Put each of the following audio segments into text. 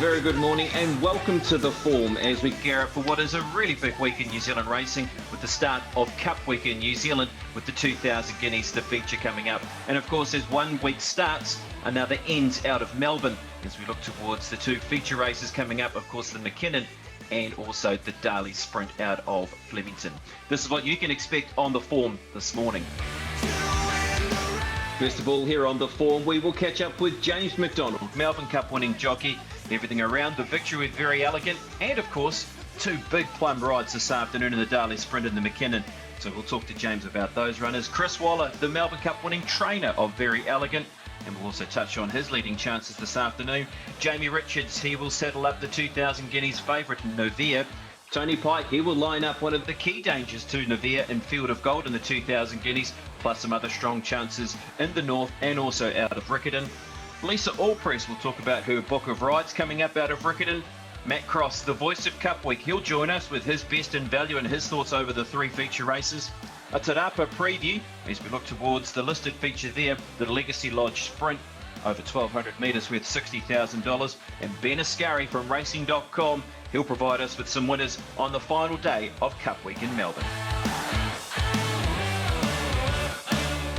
very good morning and welcome to The Form as we gear up for what is a really big week in New Zealand racing with the start of Cup Week in New Zealand with the 2000 Guineas, the feature coming up. And of course, as 1 week starts, another ends out of Melbourne as we look towards the 2 feature races coming up, of course, the McKinnon and also the Darley Sprint out of Flemington. This is what you can expect on The Form this morning. First of all, here on The Form, we will catch up with James McDonald, Melbourne Cup winning jockey, everything around the victory with Very Elegant, and of course, 2 big plum rides this afternoon in the Darley Sprint and the McKinnon. So we'll talk to James about those runners. Chris Waller, the Melbourne Cup winning trainer of Very Elegant, and we'll also touch on his leading chances this afternoon. Jamie Richards, he will saddle up the 2000 Guineas favourite Novea. Tony Pike, he will line up one of the key dangers to Novea in Field of Gold in the 2000 Guineas, plus some other strong chances in the north and also out of Riccarton. Lisa Allpress will talk about her book of rides coming up out of Riccarton. Matt Cross, the voice of Cup Week, he'll join us with his best in value and his thoughts over the 3 feature races. A Te Rapa preview as we look towards the listed feature there, the Legacy Lodge Sprint, over 1,200 metres worth $60,000. And Ben Ascari from Racing.com, he'll provide us with some winners on the final day of Cup Week in Melbourne.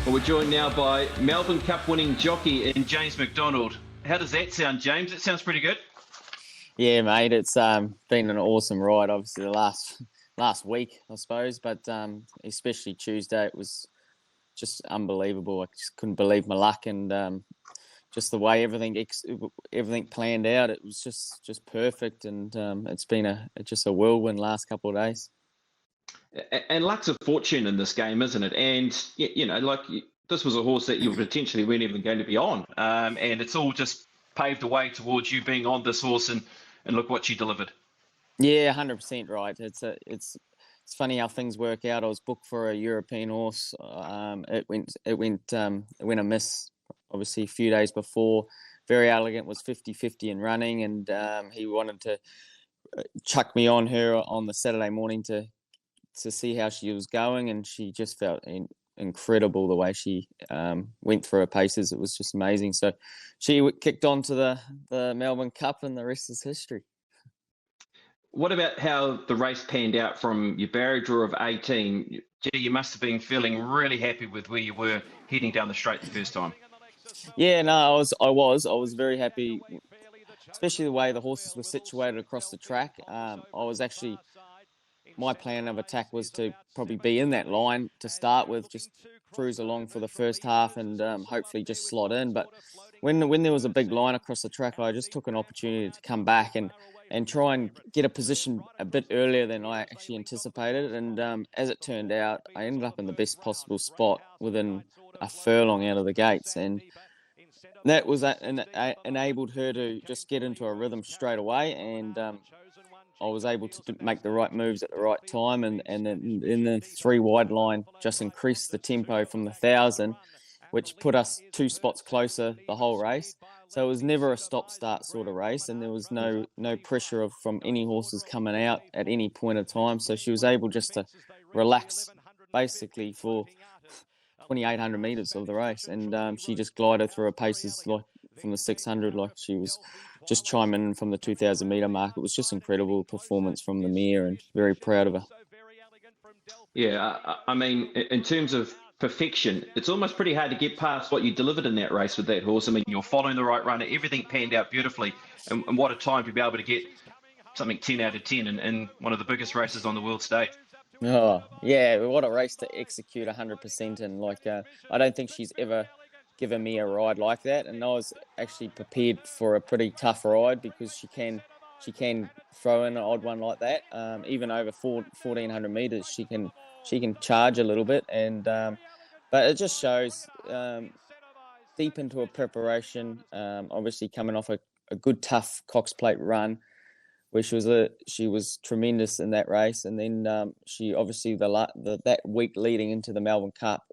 Well, we're joined now by Melbourne Cup winning jockey and James McDonald. How does that sound, James? It sounds pretty good. Yeah, mate, it's been an awesome ride. Obviously, the last week, I suppose, but especially Tuesday, it was just unbelievable. I just couldn't believe my luck, and just the way everything planned out, it was just perfect. And it's been just a whirlwind last couple of days. And luck's a fortune in this game, isn't it? And, this was a horse that you potentially weren't even going to be on. And it's all just paved the way towards you being on this horse, and look what you delivered. Yeah, 100% right. It's funny how things work out. I was booked for a European horse. It went amiss, obviously, a few days before. Very Elegant was 50-50 in running, and he wanted to chuck me on her on the Saturday morning to see how she was going, and she just felt incredible the way she went through her paces. It was just amazing. So she kicked on to the Melbourne Cup, and the rest is history. What about how the race panned out from your barrier draw of 18? Gee, you must have been feeling really happy with where you were heading down the straight the first time. Yeah, no, I was very happy, especially the way the horses were situated across the track. My plan of attack was to probably be in that line to start with, just cruise along for the first half and hopefully just slot in. But when there was a big line across the track, I just took an opportunity to come back and try and get a position a bit earlier than I actually anticipated. And as it turned out, I ended up in the best possible spot within a furlong out of the gates. And that was enabled her to just get into a rhythm straight away, and I was able to make the right moves at the right time, and then in the 3 wide line just increased the tempo from the 1,000, which put us 2 spots closer the whole race. So it was never a stop-start sort of race, and there was no pressure from any horses coming out at any point of time. So she was able just to relax basically for 2,800 metres of the race, and she just glided through her paces like from the 600, like she was just chiming in from the 2,000 metre mark. It was just incredible performance from the mare, and very proud of her. Yeah, I mean, in terms of perfection, it's almost pretty hard to get past what you delivered in that race with that horse. I mean, you're following the right runner, everything panned out beautifully, and what a time to be able to get something 10 out of 10 in one of the biggest races on the world stage. Oh, yeah, what a race to execute 100%. And I don't think she's ever given me a ride like that. And I was actually prepared for a pretty tough ride, because she can throw in an odd one like that. Even over 1,400 metres, she can charge a little bit. And but it just shows deep into her preparation, obviously coming off a good, tough Cox Plate run, where she was tremendous in that race. And then she obviously that week leading into the Melbourne Cup,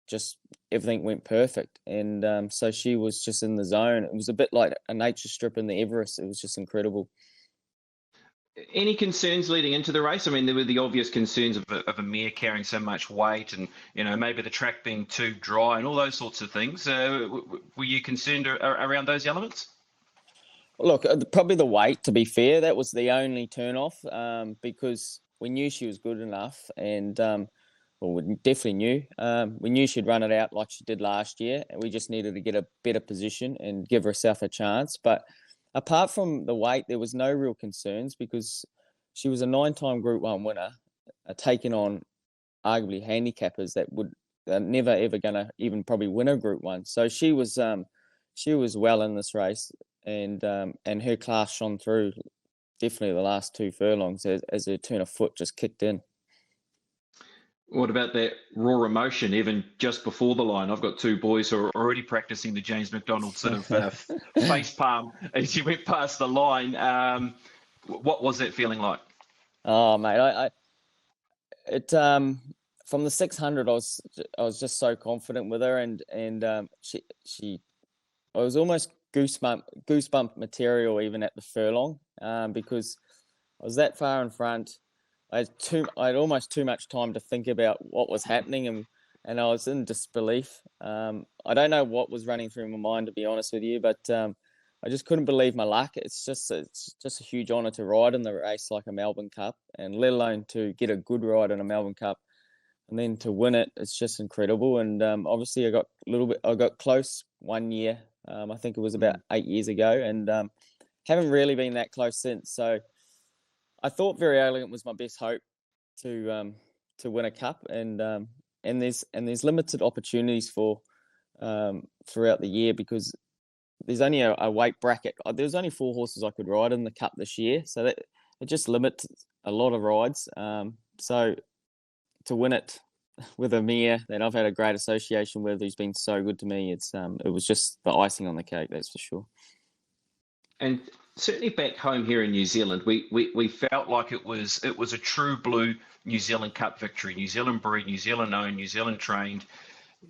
just everything went perfect. And so she was just in the zone. It was a bit like a nature strip in the Everest. It was just incredible. Any concerns leading into the race? I mean, there were the obvious concerns of a mare carrying so much weight, and maybe the track being too dry and all those sorts of things. Were you concerned around those elements? Look, probably the weight. To be fair, that was the only turn off, because we knew she was good enough, and well, we definitely knew. We knew she'd run it out like she did last year, and we just needed to get a better position and give herself a chance. But apart from the weight, there was no real concerns because she was a 9-time Group 1 winner, taking on arguably handicappers that would never ever going to even probably win a Group 1. So she was well in this race, and her class shone through definitely the last 2 furlongs as her turn of foot just kicked in. What about that raw emotion, even just before the line? I've got 2 boys who are already practicing the James McDonald sort of face palm as you went past the line. What was that feeling like? Oh mate, from the 600, I was just so confident with her, and she I was almost goosebump material even at the furlong, because I was that far in front. I had almost too much time to think about what was happening, and I was in disbelief. I don't know what was running through my mind, to be honest with you, but I just couldn't believe my luck. It's just a huge honour to ride in the race like a Melbourne Cup, and let alone to get a good ride in a Melbourne Cup, and then to win it. It's just incredible. And obviously, I got close 1 year. I think it was about 8 years ago, and haven't really been that close since. So I thought Very Elegant was my best hope to win a cup, and there's limited opportunities for throughout the year because there's only a weight bracket. There's only 4 horses I could ride in the cup this year, so that it just limits a lot of rides. So to win it with a mare that I've had a great association with, who's been so good to me, it was just the icing on the cake, that's for sure. And certainly back home here in New Zealand, we felt like it was a true blue New Zealand Cup victory. New Zealand bred, New Zealand owned, New Zealand trained,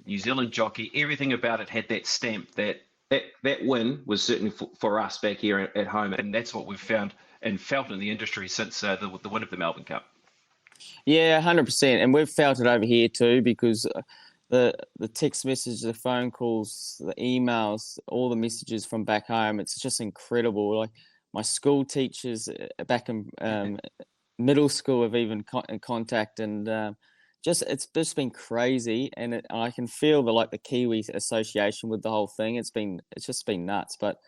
New Zealand jockey. Everything about it had that stamp. That win was certainly for us back here at home, and that's what we've found and felt in the industry since the win of the Melbourne Cup. Yeah, 100%, and we've felt it over here too because the text messages, the phone calls, the emails, all the messages from back home, it's just incredible. Like my school teachers back in middle school have even in contact, and it's just been crazy, and I can feel the Kiwi association with the whole thing. It's just been nuts, but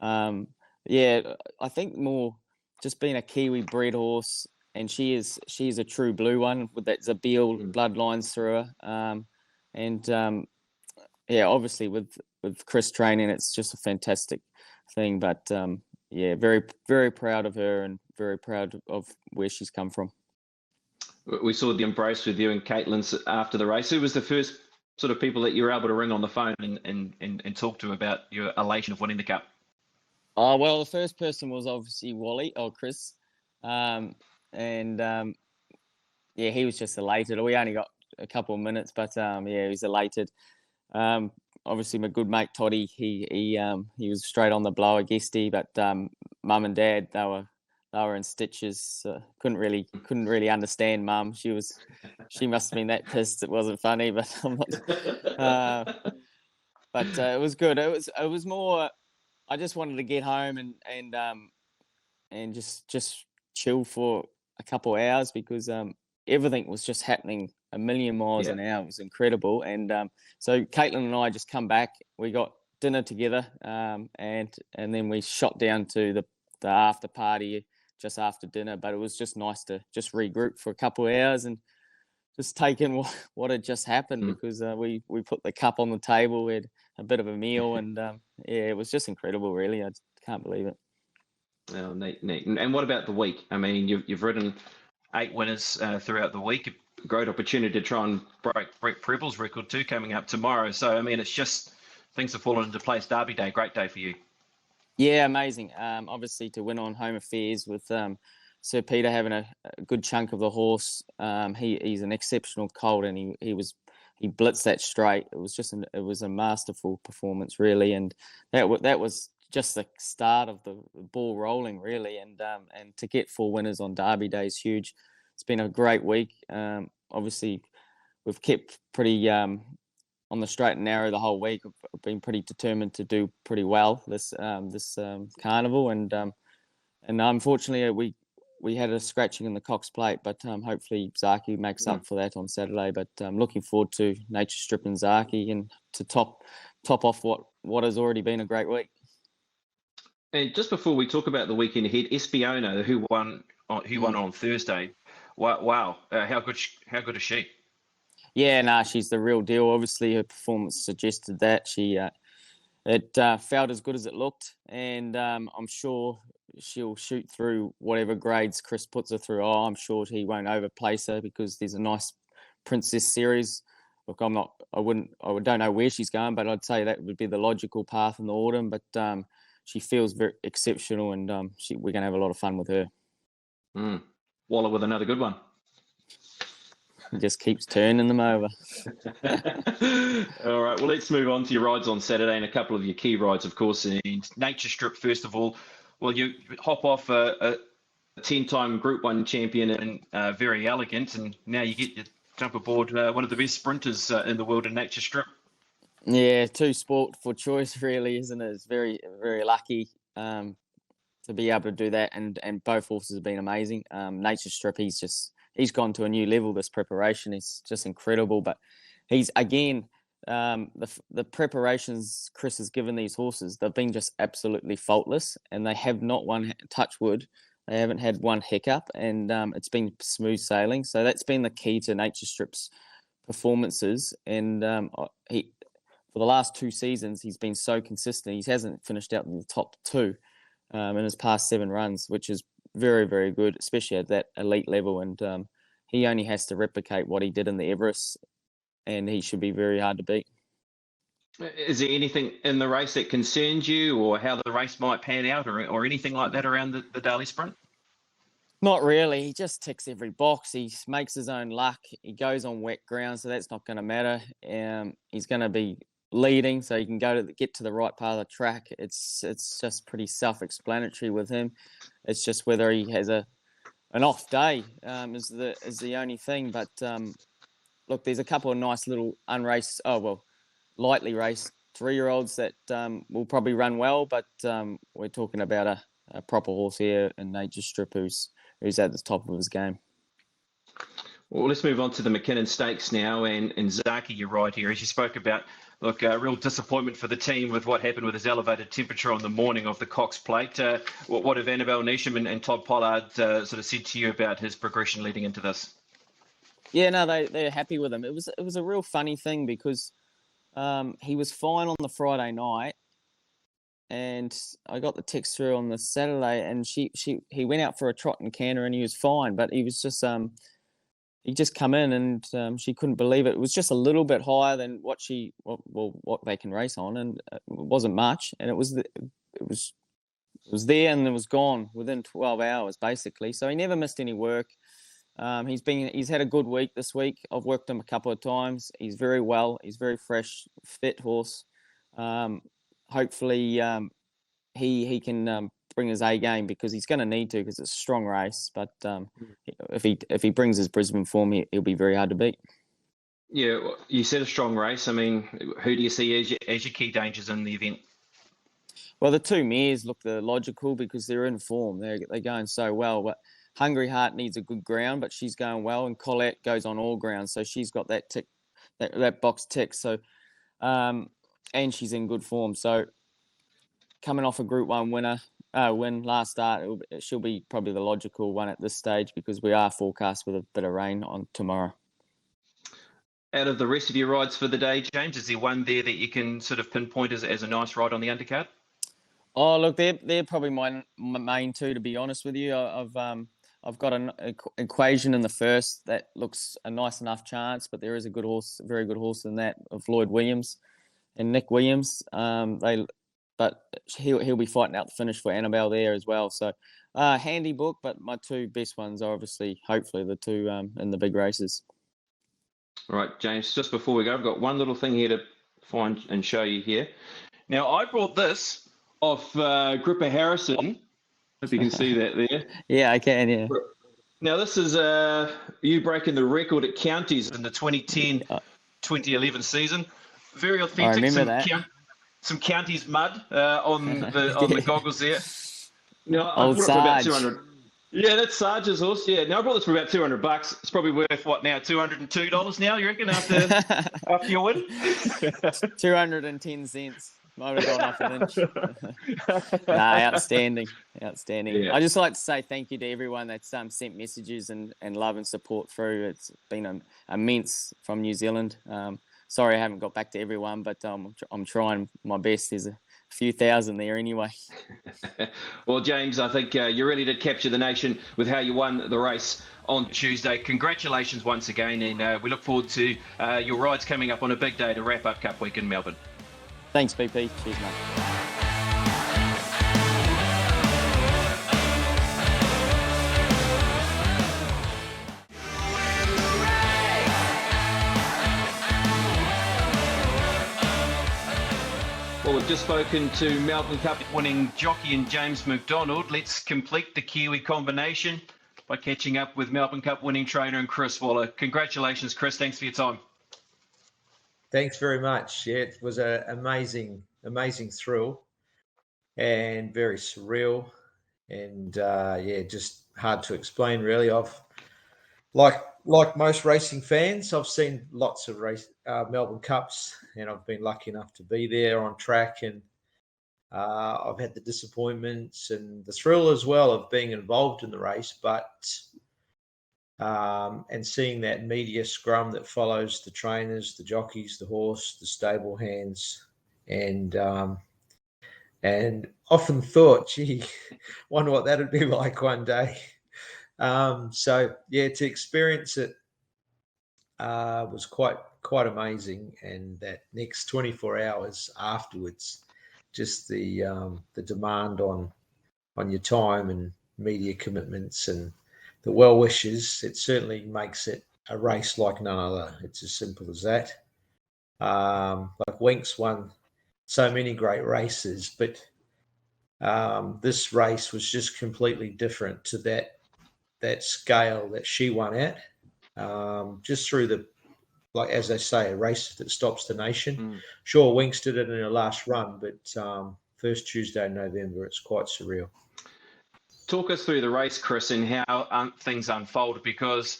yeah, I think more just being a Kiwi bred horse, and she is a true blue one with that Zabeel bloodlines through her. And yeah, obviously with Chris training, it's just a fantastic thing. But yeah, very, very proud of her and very proud of where she's come from. We saw the embrace with you and Caitlin after the race. Who was the first sort of people that you were able to ring on the phone and talk to about your elation of winning the cup? Oh, well, the first person was obviously Chris. Yeah, he was just elated. We only got a couple of minutes, but yeah, he was elated. Obviously, my good mate Toddy, he was straight on the blower, guesty, but mum and dad, they were in stitches. Couldn't really understand mum. She must have been that pissed. It wasn't funny, but I'm not. But it was good. It was more. I just wanted to get home and just chill for a couple of hours because everything was just happening a million miles an hour. It was incredible. And so Caitlin and I just come back. We got dinner together, and then we shot down to the after party just after dinner. But it was just nice to just regroup for a couple of hours and just take in what had just happened because we put the cup on the table. We had a bit of a meal, and yeah, it was just incredible. Really, I can't believe it. Oh, neat. And what about the week? I mean, you've ridden 8 winners throughout the week. A great opportunity to try and break Brett Preble's record too, coming up tomorrow. So I mean, it's just things have fallen into place. Derby Day, great day for you. Yeah, amazing. Obviously, to win on home affairs with Sir Peter having a good chunk of the horse. He's an exceptional colt, and he blitzed that straight. It was a masterful performance, really, and that was just the start of the ball rolling, really, and to get 4 winners on Derby Day is huge. It's been a great week. Obviously, we've kept pretty on the straight and narrow the whole week. I've been pretty determined to do pretty well this carnival, and unfortunately we had a scratching in the Cox Plate, but hopefully Zaki makes up for that on Saturday. But looking forward to Nature Strip and Zaki, and to top off what has already been a great week. And just before we talk about the weekend ahead, Espiona, who won on Thursday. Wow, how good is she? Yeah, she's the real deal. Obviously, her performance suggested that it felt as good as it looked, and I'm sure she'll shoot through whatever grades Chris puts her through. I'm sure he won't overplace her, because there's a nice Princess Series. Look, I don't know where she's going, but I'd say that would be the logical path in the autumn. But she feels very exceptional, and we're going to have a lot of fun with her. Waller with another good one. He just keeps turning them over. All right, well, let's move on to your rides on Saturday, and a couple of your key rides, of course. And Nature Strip, first of all. Well, you hop off a 10-time Group 1 champion and Very Elegant, and now you get to jump aboard one of the best sprinters in the world in Nature Strip. Yeah, two sport for choice, really, isn't it? It's very, very lucky to be able to do that, and both horses have been amazing. Nature Strip, he's gone to a new level. This preparation is just incredible. But he's, again, the preparations Chris has given these horses, they've been just absolutely faultless, and they have not touch wood. They haven't had one hiccup, and it's been smooth sailing. So that's been the key to Nature Strip's performances. And for the last 2 seasons, he's been so consistent. He hasn't finished out in the top 2 in his past 7 runs, which is very, very good, especially at that elite level. And he only has to replicate what he did in the Everest, and he should be very hard to beat. Is there anything in the race that concerns you, or how the race might pan out, or anything like that around the Daly Sprint? Not really. He just ticks every box. He makes his own luck. He goes on wet ground, so that's not going to matter. He's going to be leading, so he can get to the right part of the track. It's just pretty self-explanatory with him. It's just whether he has an off day is the only thing. But look, there's a couple of nice little lightly raced 3-year-olds that will probably run well, but we're talking about a proper horse here in Nature Strip who's at the top of his game. Well, let's move on to the McKinnon Stakes now, and Zaki, you're right here, as you spoke about. Look, a real disappointment for the team with what happened with his elevated temperature on the morning of the Cox Plate. What have Annabelle Neesham and Todd Pollard sort of said to you about his progression leading into this? Yeah, no, they're happy with him. It was a real funny thing, because he was fine on the Friday night, and I got the text through on the Saturday, and he went out for a trot and canter, and he was fine, but he was just he just come in, and she couldn't believe it. It was just a little bit higher than what they can race on, and it wasn't much, and it was there and it was gone within 12 hours basically. So he never missed any work. He's had a good week this week. I've worked him a couple of times. He's very well. He's very fresh, fit horse. Hopefully he can bring his A game, because he's going to need to, because it's a strong race. But if he brings his Brisbane form, he'll be very hard to beat. Yeah, you said a strong race. I mean, who do you see as your key dangers in the event? Well, the 2 mares look the logical, because they're in form. They're going so well. But Hungry Heart needs a good ground, but she's going well, and Colette goes on all ground, so she's got that tick, that box tick. So, and she's in good form. So, coming off a Group 1 win last start, she'll be probably the logical one at this stage, because we are forecast with a bit of rain on tomorrow. Out of the rest of your rides for the day, James, is there one there that you can sort of pinpoint as a nice ride on the undercard? Oh, look, they're probably my main 2, to be honest with you. I've got an Equation in the first that looks a nice enough chance, but there is a good horse, very good horse in that, of Lloyd Williams and Nick Williams. But he'll be fighting out the finish for Annabelle there as well. So handy book, but my 2 best ones are obviously, hopefully, the 2 in the big races. All right, James, just before we go, I've got one little thing here to find and show you here. Now, I brought this off Gripper Harrison. If you can see that there. Yeah, I can, yeah. Now, this is you breaking the record at counties in the 2010-2011 season. Very I authentic. remember that. Some counties mud on the goggles there. No, I Old bought it for about Sarge. 200. Yeah, that's Sarge's horse. Yeah, now I bought this for about $200. It's probably worth what now? $202 now. You reckon after your win? 210 cents. Might have gone off an inch. Nah, outstanding. Yeah. I just like to say thank you to everyone that's sent messages and love and support through. It's been immense from New Zealand. Sorry I haven't got back to everyone, but I'm trying my best. There's a few thousand there anyway. Well, James, I think you really did capture the nation with how you won the race on Tuesday. Congratulations once again, and we look forward to your rides coming up on a big day to wrap up Cup Week in Melbourne. Thanks, BP. Cheers, mate. Well, we've just spoken to Melbourne Cup winning jockey and James McDonald. Let's complete the Kiwi combination by catching up with Melbourne Cup winning trainer and Chris Waller. Congratulations, Chris. Thanks for your time. Thanks very much. Yeah, it was an amazing thrill and very surreal, and just hard to explain really. I've like most racing fans, I've seen lots of Melbourne Cups, and I've been lucky enough to be there on track, and I've had the disappointments and the thrill as well of being involved in the race, but and seeing that media scrum that follows the trainers, the jockeys, the horse, the stable hands, and often thought, gee, wonder what that'd be like one day. So yeah, to experience it was quite amazing, and that next 24 hours afterwards, just the demand on your time and media commitments and the well wishes, it certainly makes it a race like none other. It's as simple as that. Like Winks won so many great races, but this race was just completely different to that scale that she won at. Just through like as they say, a race that stops the nation. Sure, Winks did it in her last run, but first Tuesday in November, it's quite surreal. Talk us through the race, Chris, and how things unfolded, because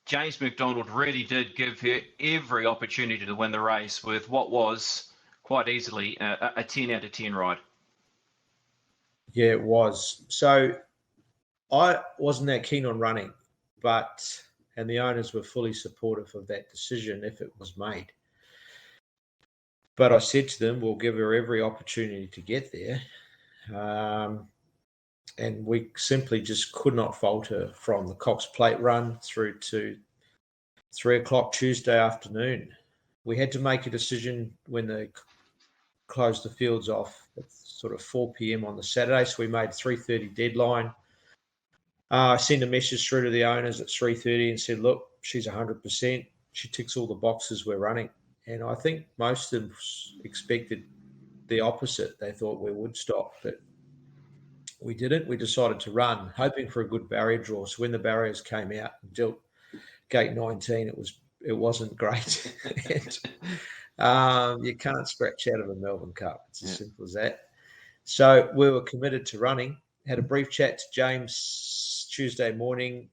James McDonald really did give her every opportunity to win the race with what was quite easily a 10 out of 10 ride. Yeah, it was. So I wasn't that keen on running, and the owners were fully supportive of that decision if it was made. But I said to them, we'll give her every opportunity to get there. And we simply just could not falter from the Cox Plate run through to 3 o'clock Tuesday afternoon. We had to make a decision when they closed the fields off at sort of 4 p.m. on the Saturday. So we made a 3:30 deadline. I sent a message through to the owners at 3:30 and said, look, she's 100%. She ticks all the boxes we're running. And I think most of them expected the opposite. They thought we would stop, but we didn't. We decided to run, hoping for a good barrier draw. So when the barriers came out and dealt gate 19, it wasn't great. And, you can't scratch out of a Melbourne Cup. It's as simple as that. So we were committed to running. Had a brief chat to James Tuesday morning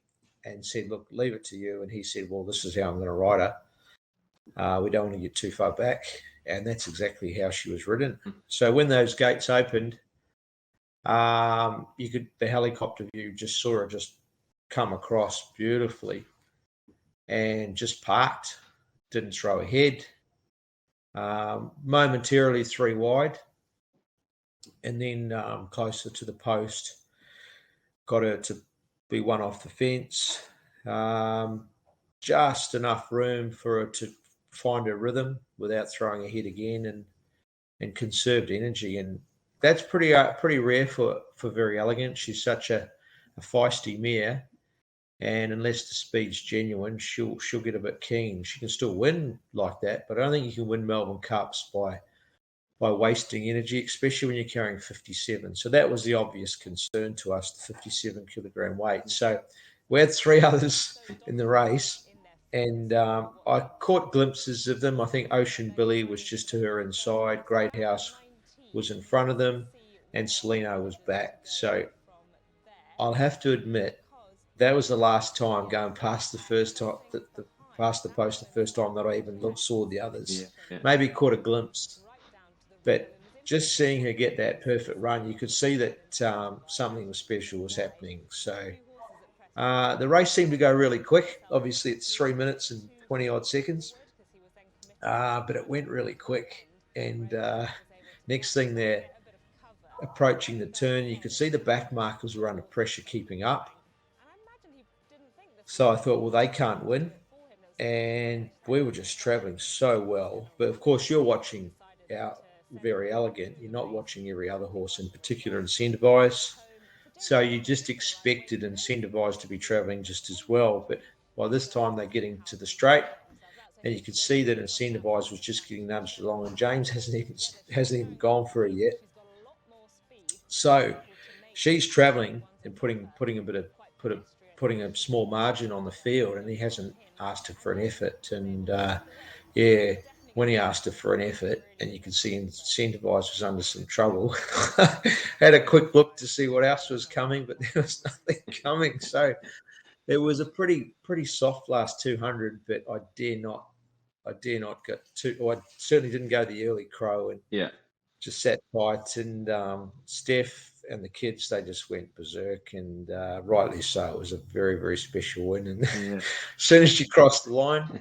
and said, look, leave it to you. And he said, well, this is how I'm going to ride her. We don't want to get too far back. And that's exactly how she was ridden. So when those gates opened, the helicopter view just saw her just come across beautifully and just parked, didn't throw ahead, momentarily 3 wide, and then closer to the post, got her to be 1 off the fence, just enough room for her to find her rhythm without throwing ahead again, and conserved energy. And that's pretty rare for Very Elegant. She's such a feisty mare, and unless the speed's genuine, she'll get a bit keen. She can still win like that, but I don't think you can win Melbourne Cups by wasting energy, especially when you're carrying 57. So that was the obvious concern to us, the 57 kilogram weight. So we had 3 others in the race, And I caught glimpses of them. I think Ocean Billy was just to her inside. Great House was in front of them, and Celino was back. So I'll have to admit that was the last time going past the first time, past the post the first time that I even saw the others. Yeah. Maybe caught a glimpse, but just seeing her get that perfect run, you could see that something special was happening. So the race seemed to go really quick. Obviously, it's 3 minutes and 20 odd seconds, but it went really quick. And next thing, they're approaching the turn. You could see the back markers were under pressure, keeping up. So I thought, well, they can't win. And we were just traveling so well. But of course, you're watching our Very Elegant. You're not watching every other horse, in particular Incentivise. So you just expected Incentivise to be traveling just as well. But by this time, they're getting to the straight. And you could see that Incentivise was just getting nudged along. And James hasn't even gone for it yet. So she's traveling and putting a small margin on the field, and he hasn't asked her for an effort. And when he asked her for an effort, and you could see Incentivise was under some trouble, had a quick look to see what else was coming, but there was nothing coming. So it was a pretty soft last 200, but I dare not go to. Or I certainly didn't go the early crow, and just sat tight. And Steph and the kids, they just went berserk, and rightly so. It was a very, very special win. And as soon as she crossed the line,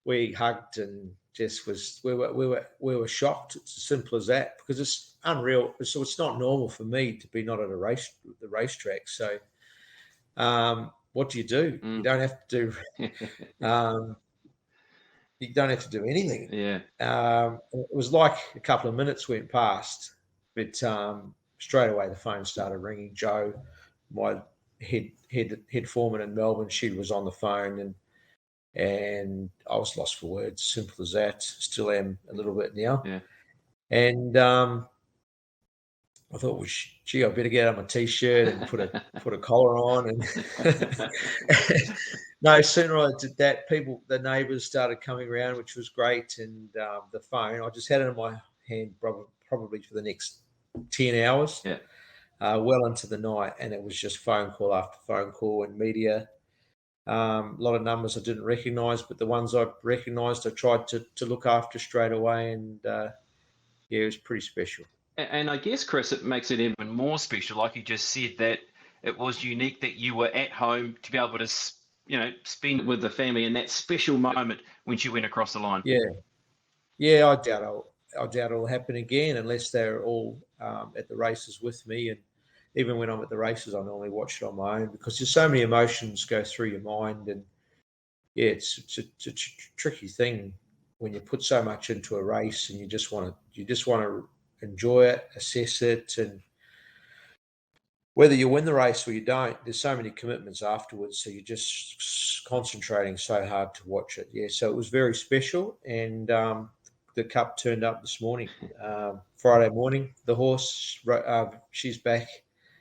we hugged and just we were shocked. It's as simple as that, because it's unreal. So it's not normal for me to be not at the racetrack. So what do? You don't have to do. You don't have to do anything. Yeah. It was like a couple of minutes went past, but straight away the phone started ringing. Jo, my head foreman in Melbourne, she was on the phone, and I was lost for words. Simple as that. Still am a little bit now. Yeah. And I thought, well, gee, I better get on my t-shirt and put a collar on. And no sooner I did that, the neighbours started coming around, which was great. And the phone, I just had it in my hand probably for the next 10 hours, well into the night. And it was just phone call after phone call and media. A lot of numbers I didn't recognise, but the ones I recognised, I tried to look after straight away. And it was pretty special. And I guess, Chris, it makes it even more special, like you just said, that it was unique that you were at home to be able to, spend it with the family in that special moment when she went across the line. Yeah. I doubt it'll happen again unless they're all at the races with me. And even when I'm at the races, I normally watch it on my own, because there's so many emotions go through your mind. And it's a tricky thing when you put so much into a race, and you just want to enjoy it, assess it, and whether you win the race or you don't, there's so many commitments afterwards. So you're just concentrating so hard to watch it. Yeah, so it was very special. And the Cup turned up this morning, Friday morning. The horse, she's back.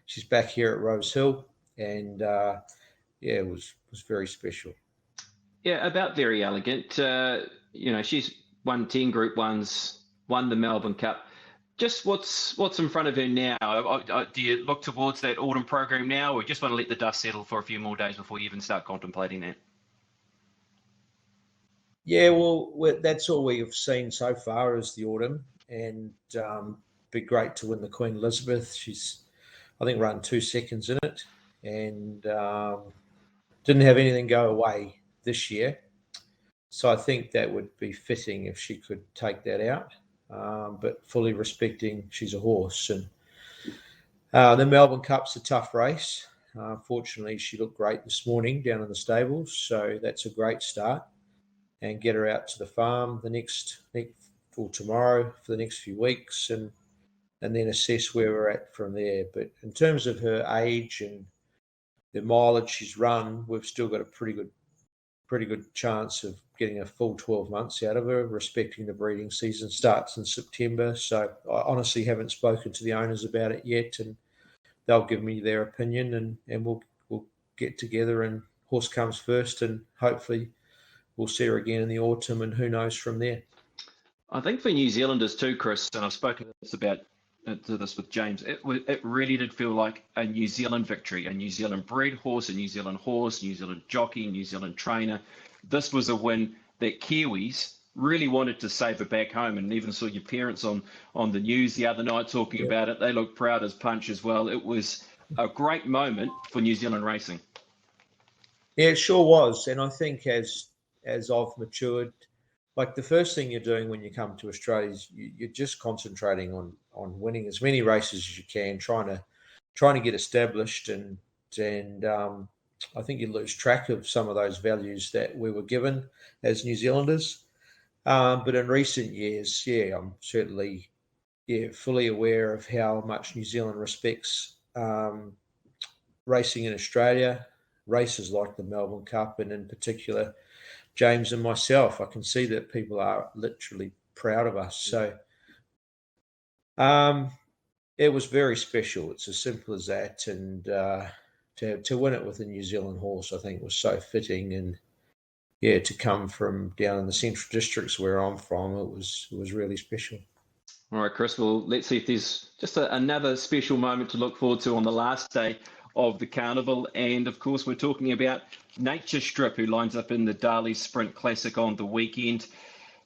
She's back here at Rose Hill, and it was very special. Yeah, about Very Elegant. She's won 10 Group 1s, won the Melbourne Cup. Just what's in front of her now? Do you look towards that autumn program now, or just want to let the dust settle for a few more days before you even start contemplating that? Yeah, well, that's all we've seen so far is the autumn, and be great to win the Queen Elizabeth. She's, I think, run 2 seconds in it, and didn't have anything go away this year. So I think that would be fitting if she could take that out. But fully respecting she's a horse. And the Melbourne Cup's a tough race. Fortunately, she looked great this morning down in the stables, so that's a great start. And get her out to the farm tomorrow for the next few weeks, and then assess where we're at from there. But in terms of her age and the mileage she's run, we've still got a pretty good chance of getting a full 12 months out of her, respecting the breeding season starts in September. So I honestly haven't spoken to the owners about it yet, and they'll give me their opinion, and we'll get together and horse comes first, and hopefully we'll see her again in the autumn, and who knows from there. I think for New Zealanders too, Chris, and I've spoken to this with James, it really did feel like a New Zealand victory, a New Zealand bred horse, a New Zealand horse, New Zealand jockey, New Zealand trainer. This was a win that Kiwis really wanted to savour back home, and even saw your parents on the news the other night talking about it. They looked proud as punch as well. It was a great moment for New Zealand racing. Yeah, it sure was. And I think as I've matured, like the first thing you're doing when you come to Australia is you're just concentrating on winning as many races as you can, trying to get established, and I think you lose track of some of those values that we were given as New Zealanders. But in recent years, I'm certainly fully aware of how much New Zealand respects racing in Australia, races like the Melbourne Cup, and in particular James and myself. I can see that people are literally proud of us. So it was very special. It's as simple as that. And to win it with a New Zealand horse, I think was so fitting. And to come from down in the Central Districts where I'm from, it was really special. All right, Chris, well, let's see if there's just another special moment to look forward to on the last day of the carnival. And of course, we're talking about Nature Strip, who lines up in the Darley Sprint Classic on the weekend.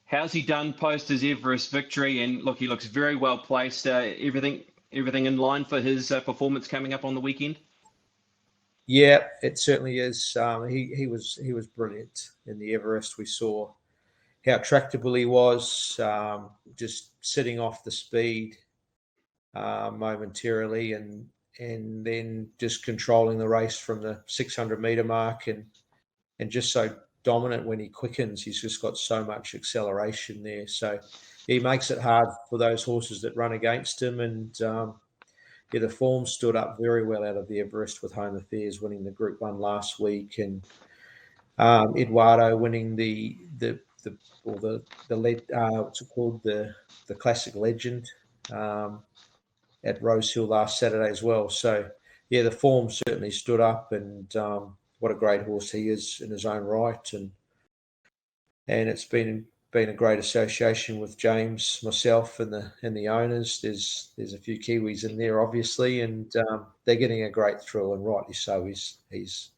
How's he done post his Everest victory? And look, he looks very well placed. Everything in line for his performance coming up on the weekend? Yeah, it certainly is. He was brilliant in the Everest. We saw how tractable he was, just sitting off the speed momentarily, and then just controlling the race from the 600 meter mark, and just so dominant when he quickens. He's just got so much acceleration there. So he makes it hard for those horses that run against him. And the form stood up very well out of the Everest, with Home Affairs winning the Group 1 last week, and Eduardo winning the Classic Legend at Rosehill last Saturday as well. So the form certainly stood up, and what a great horse he is in his own right, and it's been a great association with James, myself, and the owners. There's a few Kiwis in there, obviously, and they're getting a great thrill, and rightly so. He's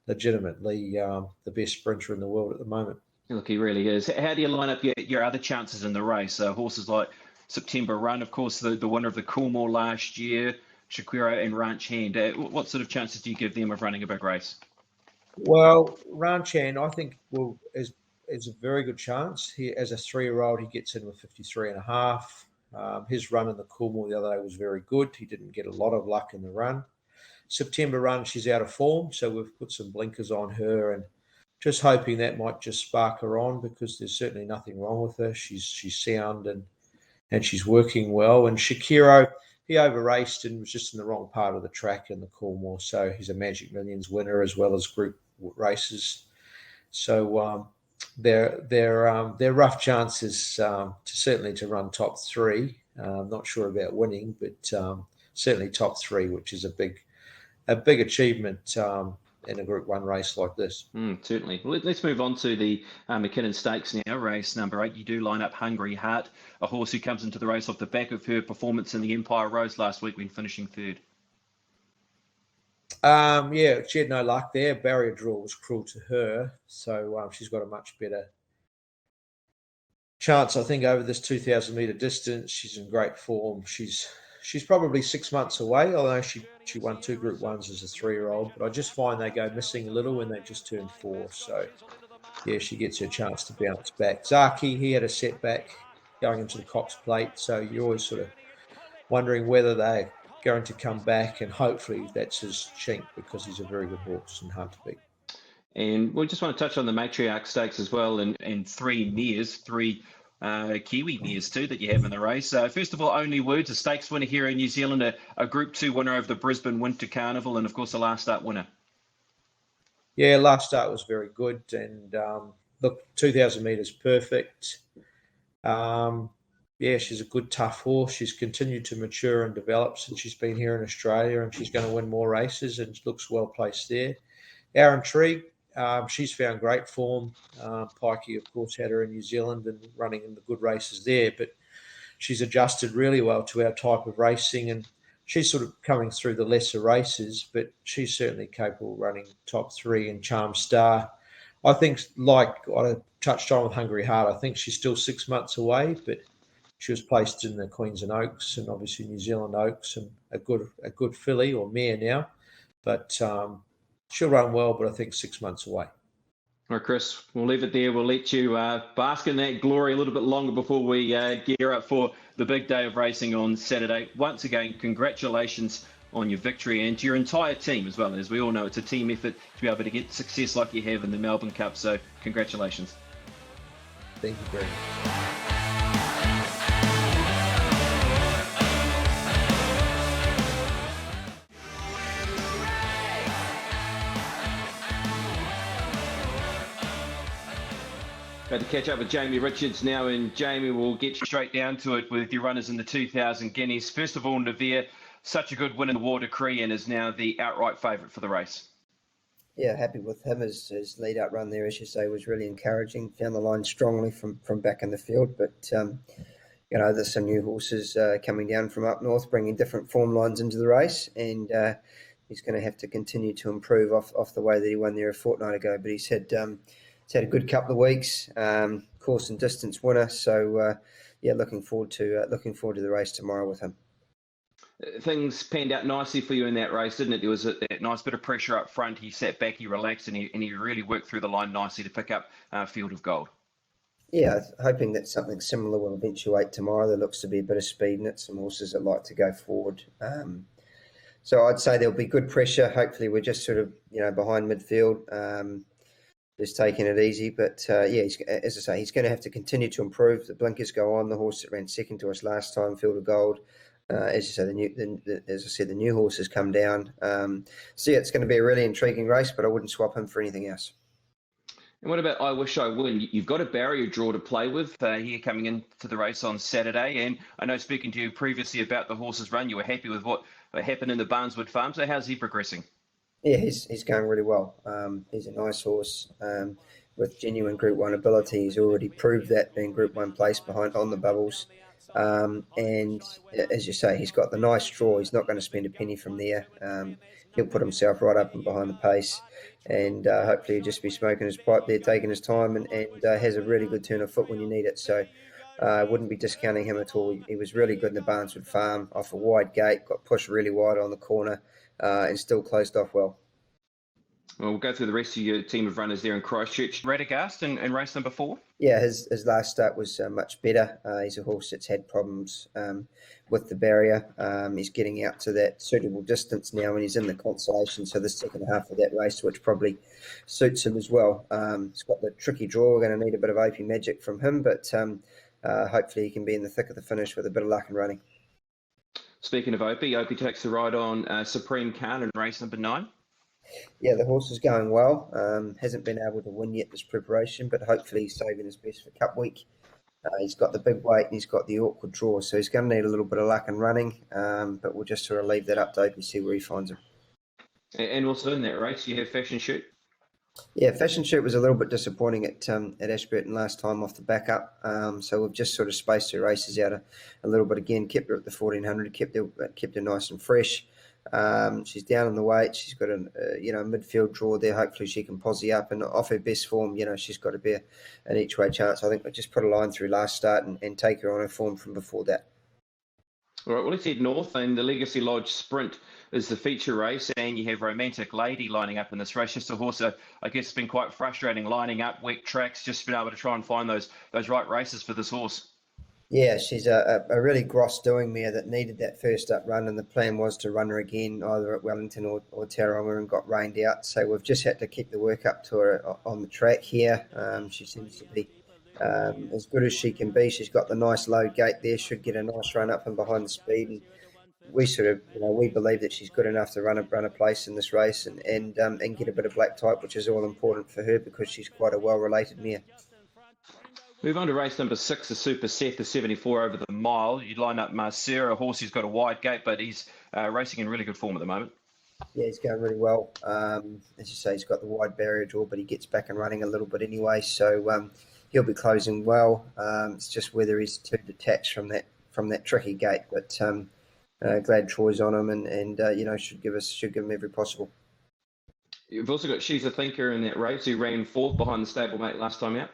legitimately the best sprinter in the world at the moment. Look, he really is. How do you line up your other chances in the race? Horses like September Run, of course, the winner of the Coolmore last year, Shakira and Ranch Hand. What sort of chances do you give them of running a big race? Well, Ranch Hand, I think, is a very good chance. He, as a 3-year-old, he gets in with 53.5. His run in the Coolmore the other day was very good. He didn't get a lot of luck in the run. September Run, she's out of form, so we've put some blinkers on her, and just hoping that might just spark her on, because there's certainly nothing wrong with her. She's sound, and she's working well. And Shakiro, he over-raced and was just in the wrong part of the track in the Coolmore, so he's a Magic Millions winner as well as group races. So they're rough chances certainly to run top 3. I'm not sure about winning, but certainly top 3, which is a big achievement in a Group 1 race like this. Certainly. Well, let's move on to the McKinnon Stakes now, race number 8. You do line up Hungry Heart, a horse who comes into the race off the back of her performance in the Empire Rose last week when finishing 3rd. She had no luck there. Barrier draw was cruel to her, so she's got a much better chance, I think, over this 2,000 metre distance. She's in great form. She's probably 6 months away, although she won 2 Group 1s as a 3-year-old. But I just find they go missing a little when they just turn 4. So, she gets her chance to bounce back. Zaki, he had a setback going into the Cox Plate. So you're always sort of wondering whether they're going to come back, and hopefully that's his chink, because he's a very good horse and hard to beat. And we just want to touch on the Matriarch Stakes as well, and 3 mares, 3 Kiwi mares too that you have in the race. First of all, Only Words, a stakes winner here in New Zealand, a Group 2 winner of the Brisbane Winter Carnival, and of course a last start winner. Yeah, last start was very good, and look, 2,000 metres perfect. She's a good, tough horse. She's continued to mature and develop since she's been here in Australia, and she's going to win more races, and looks well placed there. Our Intrigue, she's found great form. Pikey, of course, had her in New Zealand and running in the good races there, but she's adjusted really well to our type of racing, and she's sort of coming through the lesser races, but she's certainly capable of running top 3 in Charm Star. I think, like I touched on with Hungry Heart, I think she's still 6 months away, but she was placed in the Queensland Oaks and obviously New Zealand Oaks, and a good filly or mare now. But she'll run well, but I think 6 months away. All right, Chris, we'll leave it there. We'll let you bask in that glory a little bit longer before we gear up for the big day of racing on Saturday. Once again, congratulations on your victory, and to your entire team as well. As we all know, it's a team effort to be able to get success like you have in the Melbourne Cup. So congratulations. Thank you very much. About to catch up with Jamie Richards now, and Jamie, will get straight down to it with your runners in the 2,000 guineas. First of all, Nevere, such a good win in the Water Cree, and is now the outright favourite for the race. Yeah, happy with him. His lead-up run there, as you say, was really encouraging. Found the line strongly from back in the field, but there's some new horses coming down from up north, bringing different form lines into the race, and he's going to have to continue to improve off the way that he won there a fortnight ago. But he's had a good couple of weeks, course and distance winner. So looking forward to the race tomorrow with him. Things panned out nicely for you in that race, didn't it? There was that nice bit of pressure up front. He sat back, he relaxed, and he really worked through the line nicely to pick up Field of Gold. Yeah, hoping that something similar will eventuate tomorrow. There looks to be a bit of speed in it, some horses that like to go forward. So I'd say there'll be good pressure. Hopefully we're just sort of, behind midfield, just taking it easy. But as I say, he's going to have to continue to improve. The blinkers go on. The horse that ran second to us last time, Field of Gold, as you say, the new horses come down. It's going to be a really intriguing race, but I wouldn't swap him for anything else. And what about I Wish I Win? You've got a barrier draw to play with here coming into the race on Saturday. And I know, speaking to you previously about the horse's run, you were happy with what happened in the Barneswood Farm. So how's he progressing? Yeah, he's going really well. He's a nice horse with genuine Group 1 ability. He's already proved that, being Group 1 placed behind on the bubbles. And as you say, he's got the nice draw. He's not going to spend a penny from there. He'll put himself right up and behind the pace, and hopefully he'll just be smoking his pipe there, taking his time, and has a really good turn of foot when you need it. So I wouldn't be discounting him at all. He was really good in the Barneswood Farm, off a wide gate, got pushed really wide on the corner, and still closed off well. Well, we'll go through the rest of your team of runners there in Christchurch. Radagast in race number 4? Yeah, his last start was much better. He's a horse that's had problems with the barrier. He's getting out to that suitable distance now, and he's in the consolation. So the second half of that race, which probably suits him as well. He's got the tricky draw. We're going to need a bit of Opie magic from him, but hopefully he can be in the thick of the finish with a bit of luck and running. Speaking of Opie takes the ride on Supreme Khan in race number 9. Yeah, the horse is going well. Hasn't been able to win yet this preparation, but hopefully he's saving his best for Cup Week. He's got the big weight and he's got the awkward draw, so he's going to need a little bit of luck and running, but we'll just sort of leave that up to Opie, see where he finds him. And also in that race, you have Fashion Shoot. Yeah, Fashion Shoot was a little bit disappointing at Ashburton last time off the backup. So we've just sort of spaced her races out a little bit again, kept her at the 1400, kept her nice and fresh. She's down in the weight. She's got a midfield draw there. Hopefully she can posse up, and off her best form, she's got to be an each way chance. I think we just put a line through last start and take her on her form from before that. All right, well, let's head north, and the Legacy Lodge Sprint is the feature race, and you have Romantic Lady lining up in this race. Just a horse, I guess, it's been quite frustrating lining up wet tracks, just been able to try and find those right races for this horse. Yeah, she's a really gross doing mare that needed that first up run, and the plan was to run her again either at Wellington or Tauranga, and got rained out. So we've just had to keep the work up to her on the track here. She seems to be as good as she can be. She's got the nice low gate there, should get a nice run up and behind the speed. And we sort of, we believe that she's good enough to run a place in this race and get a bit of black type, which is all important for her because she's quite a well-related mare. Move on to race number 6, the Super Seth, the 74 over the mile. You line up Marcera, a horse who's got a wide gate, but he's racing in really good form at the moment. Yeah, he's going really well. As you say, he's got the wide barrier draw, but he gets back and running a little bit anyway. So he'll be closing well. It's just whether he's too detached from that tricky gate. But glad Troy's on him, and should give him every possible. You've also got She's a Thinker in that race, who ran fourth behind the stablemate last time out.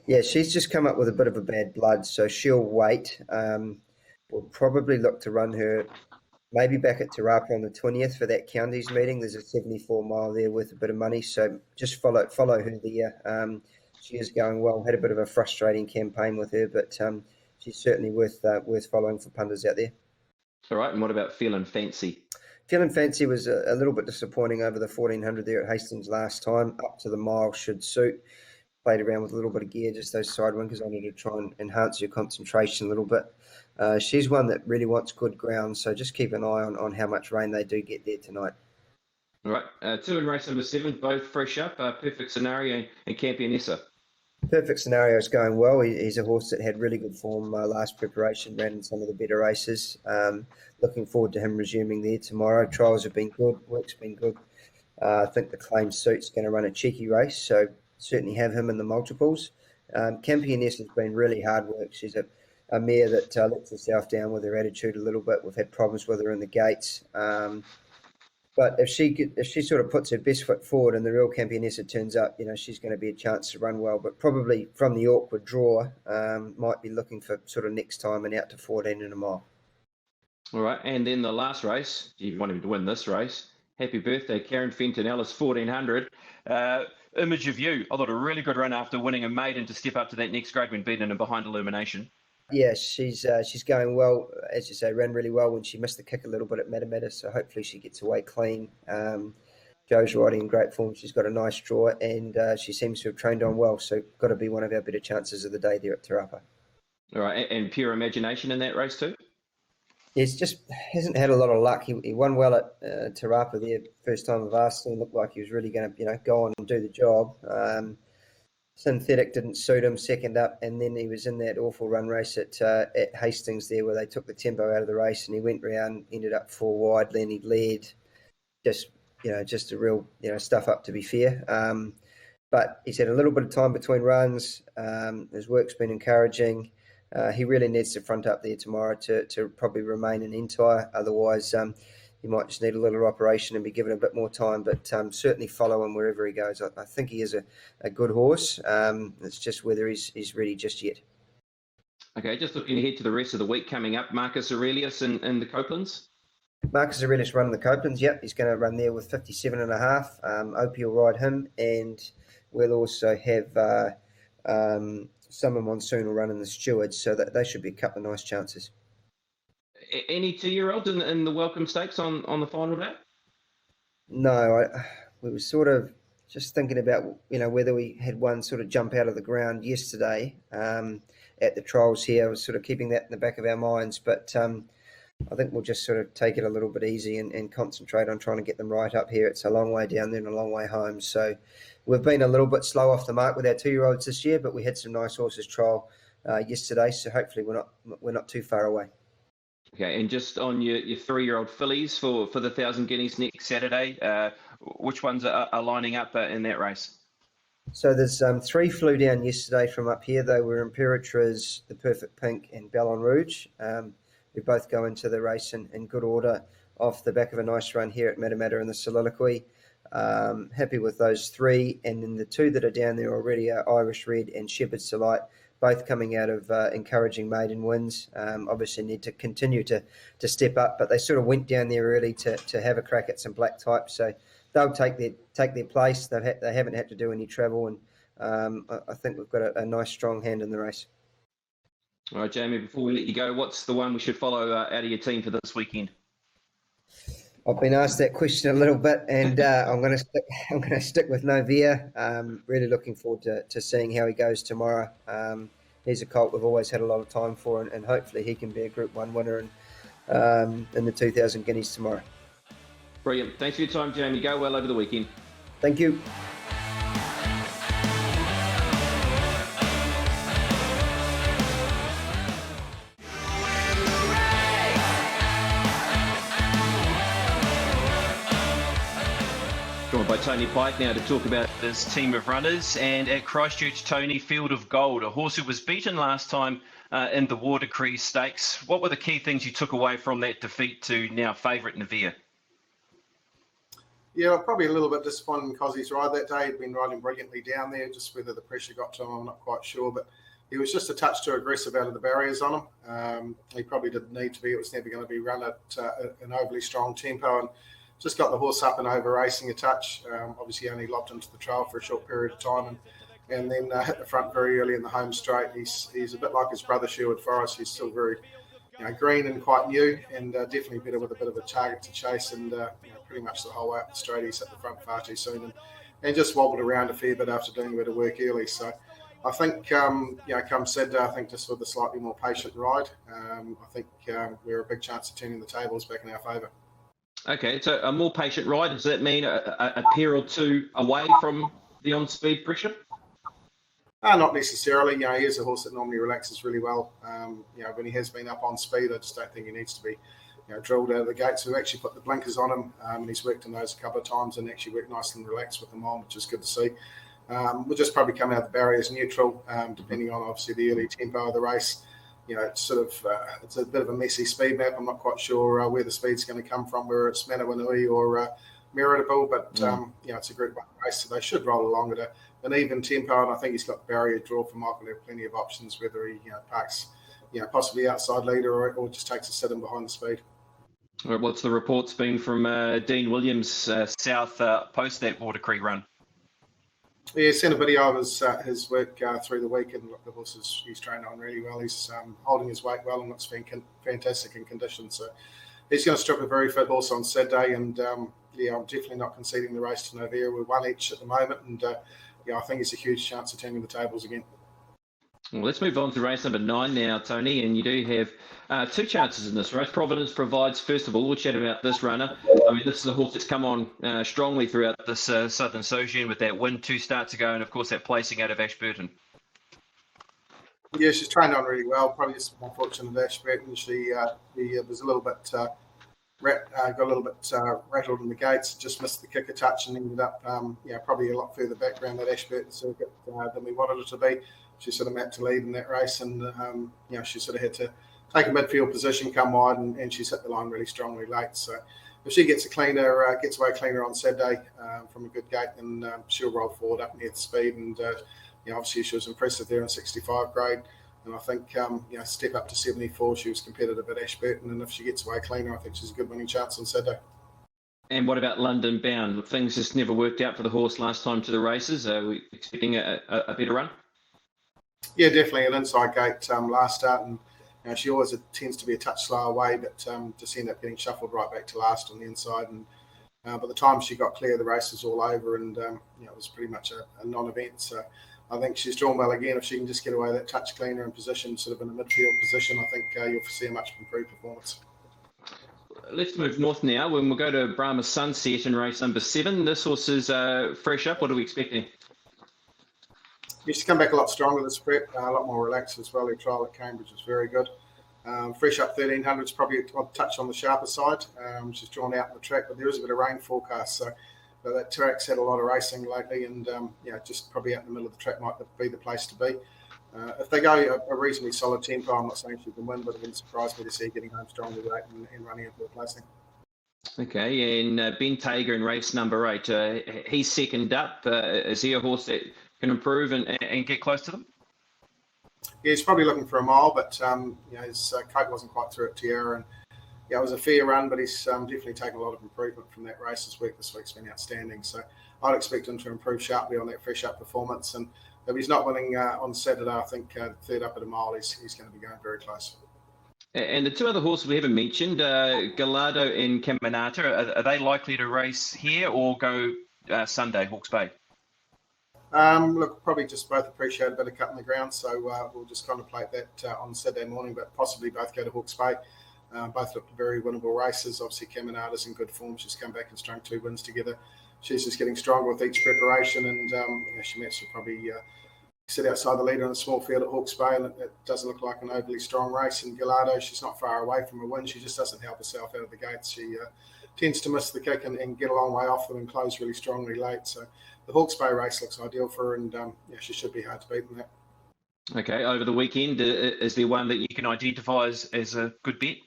Yeah, she's just come up with a bit of a bad blood, so she'll wait. We'll probably look to run her maybe back at Te Rapa on the 20th for that counties meeting. There's a 74-mile there worth a bit of money, so just follow her there. She is going well. Had a bit of a frustrating campaign with her, but she's certainly worth following for punters out there. All right, and what about Feeling Fancy? Feeling Fancy was a little bit disappointing over the 1400 there at Hastings last time. Up to the mile should suit. Played around with a little bit of gear, just those side winkers on her to try and enhance your concentration a little bit. She's one that really wants good ground, so just keep an eye on how much rain they do get there tonight. All right, 2 in race number 7, both fresh up, Perfect Scenario and Campionessa. Perfect Scenario is going well. He's a horse that had really good form last preparation, ran in some of the better races. Looking forward to him resuming there tomorrow. Trials have been good, work's been good. I think the claim suit's going to run a cheeky race, so certainly have him in the multiples. Campionessa has been really hard work. She's a mare that lets herself down with her attitude a little bit. We've had problems with her in the gates. But if she sort of puts her best foot forward and the real Campionessa turns up, she's going to be a chance to run well. But probably from the awkward draw, might be looking for sort of next time and out to 14 in a mile. All right, and then the last race, you want him to win this race. Happy birthday, Karen Fenton Ellis, 1400. Image of You, I thought a really good run after winning a maiden to step up to that next grade when beaten and behind Illumination. Yeah, she's going well. As you say, ran really well when she missed the kick a little bit at Matamata, so hopefully she gets away clean. Joe's riding in great form. She's got a nice draw, and she seems to have trained on well, so got to be one of our better chances of the day there at Te Rapa. All right, and Pure Imagination in that race too? He's just hasn't had a lot of luck. He won well at Te Rapa there, first time I've asked him. Looked like he was really going to go on and do the job. Synthetic didn't suit him, second up, and then he was in that awful run race at Hastings there where they took the tempo out of the race, and he went round, ended up 4 wide, then he led. Just a real stuff up, to be fair. But he's had a little bit of time between runs. His work's been encouraging. He really needs to front up there tomorrow to probably remain an entire. Otherwise, he might just need a little operation and be given a bit more time. But certainly follow him wherever he goes. I think he is a good horse. It's just whether he's ready just yet. Okay, just looking ahead to the rest of the week coming up, Marcus Aurelius in the Copelands. Marcus Aurelius running the Copelands. Yep, he's going to run there with 57.5. Opie will ride him, and we'll also have Summer Monsoon will run in the Stewards, so that they should be a couple of nice chances. Any 2-year-olds in the Welcome Stakes on the final day? No, we were sort of just thinking about whether we had one sort of jump out of the ground yesterday at the trials here. I was sort of keeping that in the back of our minds, but I think we'll just sort of take it a little bit easy and concentrate on trying to get them right up here. It's a long way down there and a long way home, so we've been a little bit slow off the mark with our 2-year-olds this year, but we had some nice horses trial yesterday, so hopefully we're not too far away. Okay, and just on your 3-year-old fillies for the 1,000 guineas next Saturday, which ones are lining up in that race? So there's 3 flew down yesterday from up here. They were Imperatriz, the Perfect Pink, and Ballon Rouge. We both go into the race in good order off the back of a nice run here at Matamata in the Soliloquy. Happy with those 3, and then the 2 that are down there already are Irish Red and Shepherd's Delight, both coming out of encouraging maiden wins. Obviously need to continue to step up, but they sort of went down there early to have a crack at some black type, so they'll take their place. They haven't had to do any travel, and I think we've got a nice strong hand in the race. All right, Jamie, before we let you go, what's the one we should follow out of your team for this weekend? I've been asked that question a little bit, and I'm going to stick with Novia. Really looking forward to seeing how he goes tomorrow. He's a colt we've always had a lot of time for, and hopefully he can be a Group 1 winner in the 2,000 guineas tomorrow. Brilliant. Thanks for your time, Jamie. Go well over the weekend. Thank you. Joined by Tony Pike now to talk about this team of runners. And at Christchurch, Tony, Field of Gold, a horse who was beaten last time in the Watercree Stakes. What were the key things you took away from that defeat to now favourite Nevere? Yeah, probably a little bit disappointed because he's ride that day. He'd been riding brilliantly down there. Just whether the pressure got to him, I'm not quite sure. But he was just a touch too aggressive out of the barriers on him. He probably didn't need to be. It was never going to be run at an overly strong tempo, and just got the horse up and over racing a touch. Obviously, only lobbed into the trail for a short period of time, and then hit the front very early in the home straight. He's a bit like his brother Sherwood Forest. He's still very green and quite new, and definitely better with a bit of a target to chase. And pretty much the whole way up the straight, he's hit the front far too soon, and just wobbled around a fair bit after doing a bit of work early. So I think come Saturday, I think just with a slightly more patient ride, I think we're a big chance of turning the tables back in our favour. Okay, so a more patient ride, does that mean a pair or two away from the on-speed pressure? Not necessarily. He is a horse that normally relaxes really well. When he has been up on speed, I just don't think he needs to be drilled out of the gates. We've actually put the blinkers on him, and he's worked in those a couple of times and actually worked nice and relaxed with them on, which is good to see. We'll just probably come out the barriers neutral, depending on obviously the early tempo of the race. It's it's a bit of a messy speed map. I'm not quite sure where the speed's going to come from, whether it's Manawanui or Meritable, but it's a Group 1 race, so they should roll along at an even tempo, and I think he's got the barrier draw for Michael. There are plenty of options, whether he parks possibly outside leader or just takes a sit in behind the speed. All right, what's the reports been from Dean Williams South post that Watercree run? Yeah, sent a video of his work through the week, and look, the horse he's trained on really well. He's holding his weight well, and looks fantastic in condition. So he's going to strip a very fit horse on Saturday, and I'm definitely not conceding the race to Nevere. We're one each at the moment, and I think it's a huge chance of turning the tables again. Well, let's move on to race number 9 now, Tony, and you do have two chances in this race. Providence Provides, first of all, we'll chat about this runner. I mean, this is a horse that's come on strongly throughout this Southern Sojourn with that win 2 starts ago, and of course that placing out of Ashburton. Yeah, she's trained on really well. Probably just unfortunate at Ashburton. She was a little bit got a little bit rattled in the gates, just missed the kicker touch, and ended up probably a lot further back around that Ashburton circuit than we wanted it to be. She sort of mapped to lead in that race, and she sort of had to take a midfield position, come wide, and she's hit the line really strongly late. So if she gets away cleaner on Saturday from a good gate, then she'll roll forward up near the speed. And obviously she was impressive there in 65 grade, and I think step up to 74, she was competitive at Ashburton, and if she gets away cleaner, I think she's a good winning chance on Saturday. And what about London Bound? Things just never worked out for the horse last time to the races. Are we expecting a better run? Yeah, definitely an inside gate last start, and she always tends to be a touch slower away, but just end up getting shuffled right back to last on the inside. And by the time she got clear, the race was all over, and it was pretty much a non-event. So I think she's drawn well again. If she can just get away that touch cleaner and position sort of in a midfield position, I think you'll see a much improved performance. Let's move north now. When we'll go to Brahma Sunset in race number 7. This horse is fresh up. What are we expecting? She's come back a lot stronger this prep, a lot more relaxed as well. Her trial at Cambridge was very good. Fresh up 1300 is probably a touch on the sharper side. She's drawn out in the track, but there is a bit of rain forecast. So that track's had a lot of racing lately, and just probably out in the middle of the track might be the place to be. If they go a reasonably solid tempo, I'm not saying she can win, but it wouldn't surprise me to see her getting home strongly late and running into a placing. Okay, and Ben Tager in race number 8. He's second up. Is he a horse that can improve and get close to them? Yeah, he's probably looking for a mile, but his coat wasn't quite through at Tierra, and it was a fair run, but he's definitely taken a lot of improvement from that race this week. This week's been outstanding, so I'd expect him to improve sharply on that fresh up performance. And if he's not winning on Saturday, I think third up at a mile, he's going to be going very close. And the two other horses we haven't mentioned, Gallardo and Caminata, are they likely to race here or go Sunday, Hawke's Bay? Look, probably just both appreciate a bit of cut in the ground, so we'll just contemplate that on Saturday morning, but possibly both go to Hawke's Bay. Both look very winnable races. Obviously, Caminata's in good form. She's come back and strung 2 wins together. She's just getting stronger with each preparation, and Shemetz will probably sit outside the leader in a small field at Hawke's Bay, and it doesn't look like an overly strong race. And Gallardo, she's not far away from a win. She just doesn't help herself out of the gates. She tends to miss the kick and get a long way off them and close really strongly late. So the Hawke's Bay race looks ideal for her, and she should be hard to beat in that. Okay, over the weekend, is there one that you can identify as a good bet?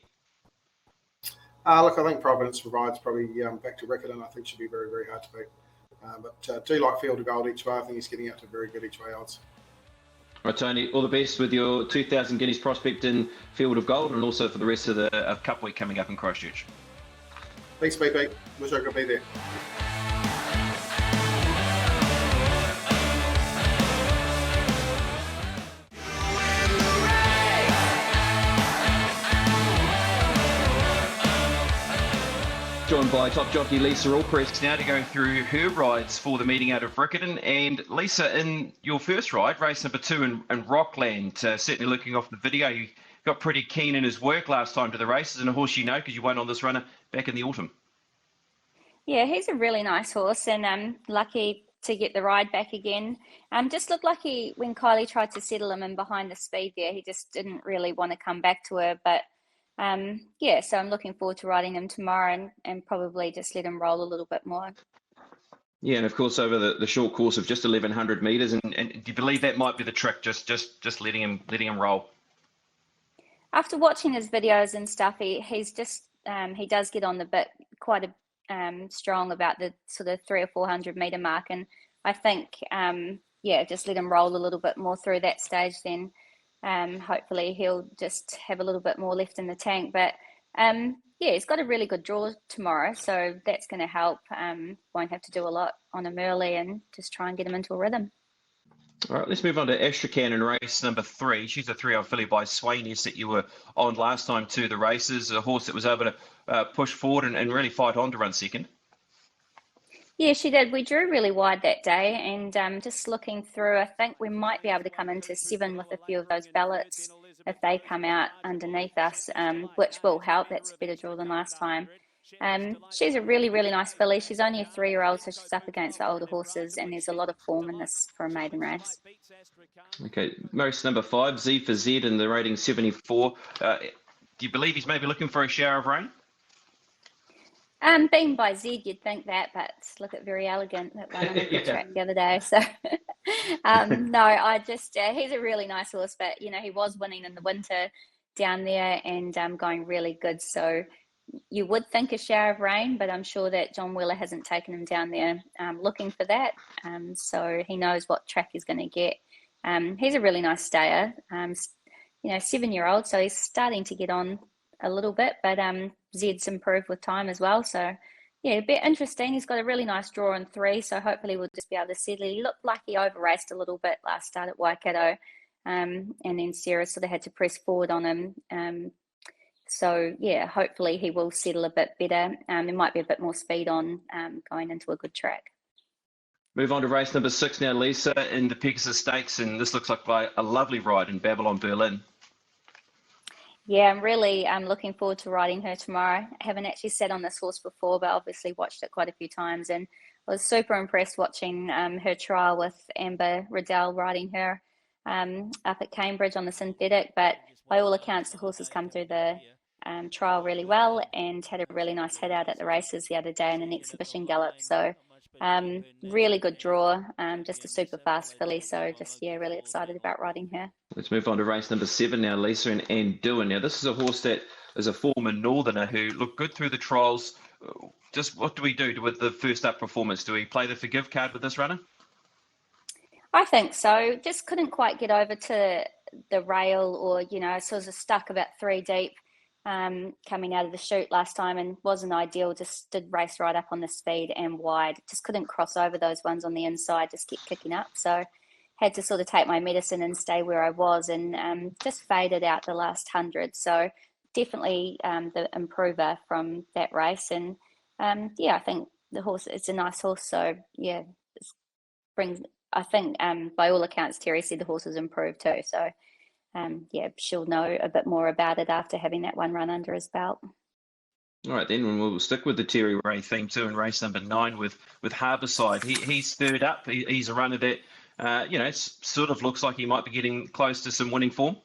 Look, I think Providence Provides probably back to Riccarton. I think should be very, very hard to beat. But do like Field of Gold each way. I think he's getting out to very good each way odds. All right, Tony, all the best with your 2,000 guineas prospect in Field of Gold, and also for the rest of the Cup Week coming up in Christchurch. Thanks, BP. Wish I could be there. Joined by top jockey Lisa Allpress now to go through her rides for the meeting out of Riccarton. And Lisa, in your first ride, race number 2 in Rockland, certainly looking off the video, you got pretty keen in his work last time to the races, and a horse you know because you won on this runner back in the autumn. Yeah, he's a really nice horse, and I'm lucky to get the ride back again. Just looked like when Kylie tried to settle him in behind the speed there, he just didn't really want to come back to her, but so I'm looking forward to riding him tomorrow and probably just let him roll a little bit more. Yeah, and of course over the short course of just 1,100 metres, and do you believe that might be the trick, just letting him roll? After watching his videos and stuff, he's just he does get on the bit quite strong about the sort of 300 or 400 metre mark, and I think just let him roll a little bit more through that stage, then hopefully he'll just have a little bit more left in the tank. But he's got a really good draw tomorrow, so that's going to help. Won't have to do a lot on him early and just try and get him into a rhythm. All right, let's move on to Astrakhan in race number 3. She's a 3-year-old filly by Swainess that you were on last time to the races, a horse that was able to push forward and really fight on to run second. Yeah, she did. We drew really wide that day, and just looking through, I think we might be able to come into 7 with a few of those ballots if they come out underneath us, which will help. That's a better draw than last time. She's a really, really nice filly. She's only a 3-year-old, so she's up against the older horses, and there's a lot of form in this for a maiden race. Okay, race number 5, Z for Z, and the rating 74. Do you believe he's maybe looking for a shower of rain? Being by Z, you'd think that, but look at Very Elegant that won on the track the other day. So, he's a really nice horse, but he was winning in the winter down there and going really good. So you would think a shower of rain, but I'm sure that John Wheeler hasn't taken him down there looking for that. So he knows what track he's going to get. He's a really nice stayer. 7-year-old, so he's starting to get on a little bit, but Zed's improved with time as well. So yeah, a bit interesting. He's got a really nice draw in 3, so hopefully we'll just be able to settle. He looked like he over raced a little bit last start at Waikato, and then Sarah sort of had to press forward on him. So yeah, hopefully he will settle a bit better. There might be a bit more speed on going into a good track. Move on to race number 6 now, Lisa, in the Pegasus Stakes, and this looks like a lovely ride in Babylon Berlin. Yeah, I'm really looking forward to riding her tomorrow. I haven't actually sat on this horse before, but obviously watched it quite a few times, and I was super impressed watching her trial with Amber Riddell riding her up at Cambridge on the synthetic. But by all accounts, the horse has come through the trial really well and had a really nice hit out at the races the other day in an exhibition gallop. So really good draw, just a super fast filly. So really excited about riding her. Let's move on to race number 7 now, Lisa, and Anduin. Now, this is a horse that is a former Northerner who looked good through the trials. Just what do we do with the first up performance? Do we play the forgive card with this runner? I think so. Just couldn't quite get over to the rail, or sort of stuck about 3 deep coming out of the chute last time, and wasn't ideal. Just did race right up on the speed and wide. Just couldn't cross over those ones on the inside. Just kept kicking up. So had to sort of take my medicine and stay where I was, and just faded out the last 100. So definitely the improver from that race. And I think the horse, it's a nice horse. So yeah, I think by all accounts, Terry said the horse has improved too. So she'll know a bit more about it after having that one run under his belt. All right, then we'll stick with the Terry Ray theme too in race number 9 with Harbourside. He's third up. He's a runner that, it sort of looks like he might be getting close to some winning form.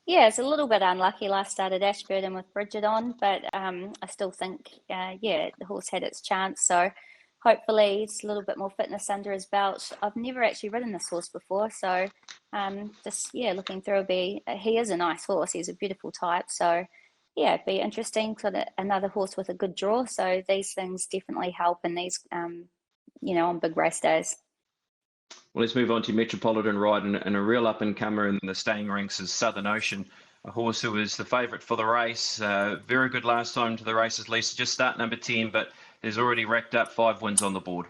Yeah, it's a little bit unlucky last start at Ashburton with Bridget on, but I still think, the horse had its chance. So hopefully it's a little bit more fitness under his belt. I've never actually ridden this horse before, so looking through he is a nice horse. He's a beautiful type. So yeah, it'd be interesting. Sort of another horse with a good draw. So these things definitely help in these, on big race days. Well, let's move on to Metropolitan Ride, and a real up-and-comer in the staying ranks is Southern Ocean, a horse who was the favourite for the race. Very good last time to the races, Lisa. Just start number 10, but has already racked up 5 wins on the board.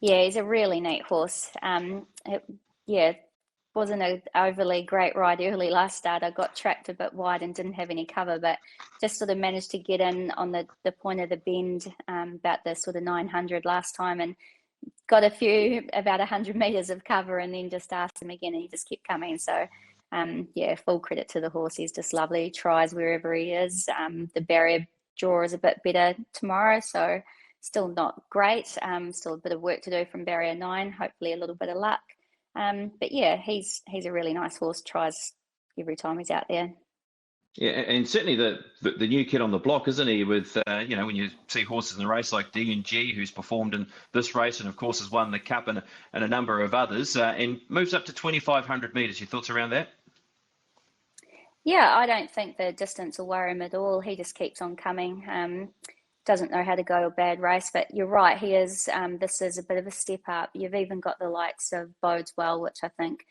Yeah, he's a really neat horse. Wasn't an overly great ride early last start. I got tracked a bit wide and didn't have any cover, but just sort of managed to get in on the point of the bend about the sort of 900 last time, and got about 100 metres of cover, and then just asked him again and he just kept coming. So full credit to the horse. He's just lovely. He tries wherever he is. The barrier draw is a bit better tomorrow, so still not great. Still a bit of work to do from barrier 9, hopefully a little bit of luck. But yeah, he's a really nice horse. Tries every time he's out there. Yeah, and certainly the new kid on the block, isn't he? With when you see horses in the race like D&G, who's performed in this race and of course has won the Cup and a number of others, and moves up to 2,500 metres. Your thoughts around that? Yeah, I don't think the distance will worry him at all. He just keeps on coming. Doesn't know how to go a bad race, but you're right. He is. This is a bit of a step up. You've even got the likes of Bodeswell, which I think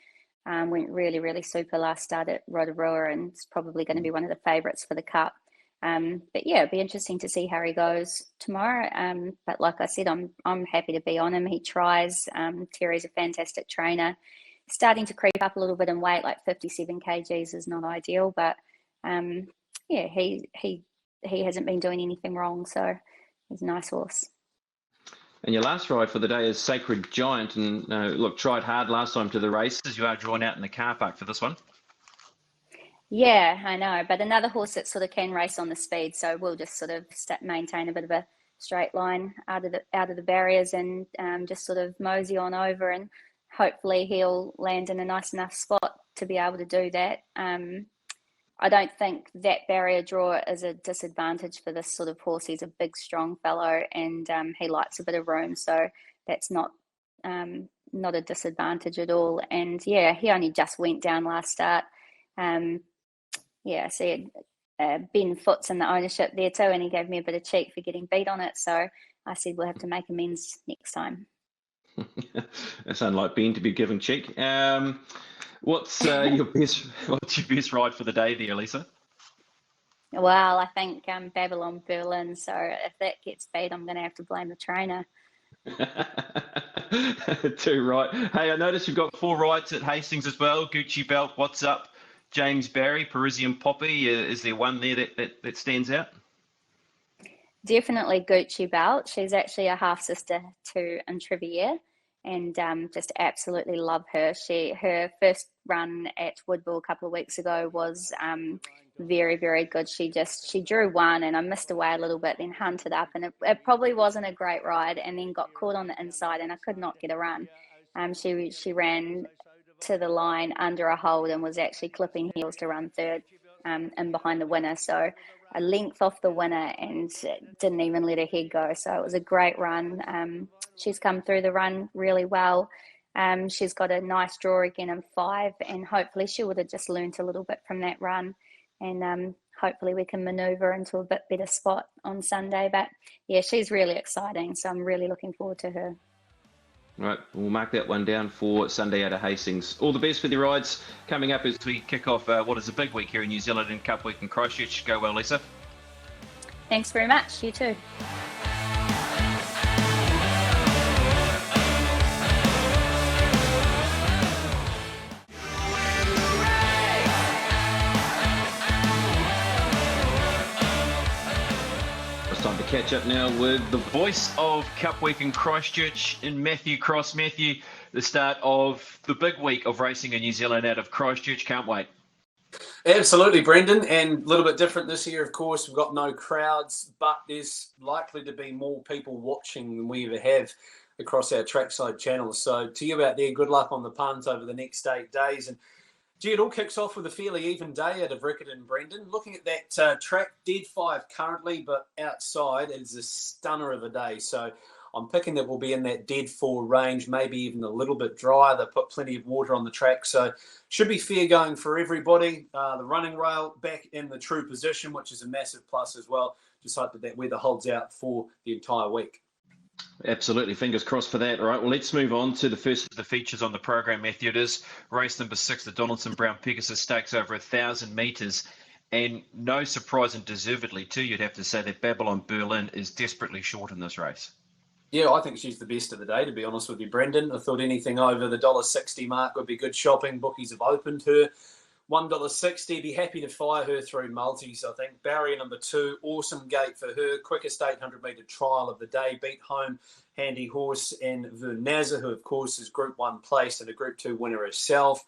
went really, really super last start at Rotorua, and it's probably going to be one of the favourites for the Cup. But yeah, it'd be interesting to see how he goes tomorrow. But like I said, I'm happy to be on him. He tries. Terry's a fantastic trainer. Starting to creep up a little bit in weight, like 57 kgs is not ideal, but he hasn't been doing anything wrong, so he's a nice horse. And your last ride for the day is Sacred Giant, and tried hard last time to the races. You are drawn out in the car park for this one. Yeah, I know, but another horse that sort of can race on the speed, so we'll just sort of maintain a bit of a straight line out of the barriers, and just sort of mosey on over, and hopefully he'll land in a nice enough spot to be able to do that. I don't think that barrier draw is a disadvantage for this sort of horse. He's a big, strong fellow, and he likes a bit of room, so that's not a disadvantage at all. And yeah, he only just went down last start. Ben Foot's in the ownership there too, and he gave me a bit of cheek for getting beat on it. So I said we'll have to make amends next time. That sounds like Ben to be giving cheek. What's your best ride for the day there, Lisa? Well, I think Babylon Berlin. So if that gets beat, I'm going to have to blame the trainer. Too right. Hey, I noticed you've got 4 rides at Hastings as well. Gucci Belt, What's Up, James Barry, Parisian Poppy. Is there one there that stands out? Definitely Gucci Belt. She's actually a half sister to Intriviere, and just absolutely love her. Her first run at Woodville a couple of weeks ago was very, very good. She drew 1, and I missed away a little bit, then hunted up, and it probably wasn't a great ride, and then got caught on the inside, and I could not get a run. She ran to the line under a hold and was actually clipping heels to run third and behind the winner. So a length off the winner, and didn't even let her head go. So it was a great run. She's come through the run really well. She's got a nice draw again in 5, and hopefully she would have just learnt a little bit from that run, and hopefully we can manoeuvre into a bit better spot on Sunday. But yeah, she's really exciting, so I'm really looking forward to her. Right, we'll mark that one down for Sunday out of Hastings. All the best for the rides coming up as we kick off what is a big week here in New Zealand in Cup Week in Christchurch. Go well, Lisa. Thanks very much. You too. Time to catch up now with the voice of Cup Week in Christchurch, in Matthew Cross. Matthew, the start of the big week of racing in New Zealand out of Christchurch. Can't wait. Absolutely, Brendan, and a little bit different this year, of course. We've got no crowds, but there's likely to be more people watching than we ever have across our trackside channels. So to you out there, good luck on the punt over the next 8 days. And Gee, it all kicks off with a fairly even day out of Riccarton, Brendan. Looking at that track, dead 5 currently, but outside it's a stunner of a day. So I'm picking that we'll be in that dead 4 range, maybe even a little bit drier. They've put plenty of water on the track, so should be fair going for everybody. The running rail back in the true position, which is a massive plus as well. Just hope that weather holds out for the entire week. Absolutely. Fingers crossed for that. All right. Well, let's move on to the first of the features on the program, Matthew. It is race number 6, the Donaldson Brown Pegasus Stakes over 1,000 metres. And no surprise, and deservedly too, you'd have to say that Babylon Berlin is desperately short in this race. Yeah, I think she's the best of the day, to be honest with you, Brendan. I thought anything over the $1.60 mark would be good shopping. Bookies have opened her. $1.60, be happy to fire her through multis, I think. Barrier number 2, awesome gate for her. Quickest 800-metre trial of the day. Beat home Handy Horse and Vernaza, who, of course, is Group 1 placed and a Group 2 winner herself.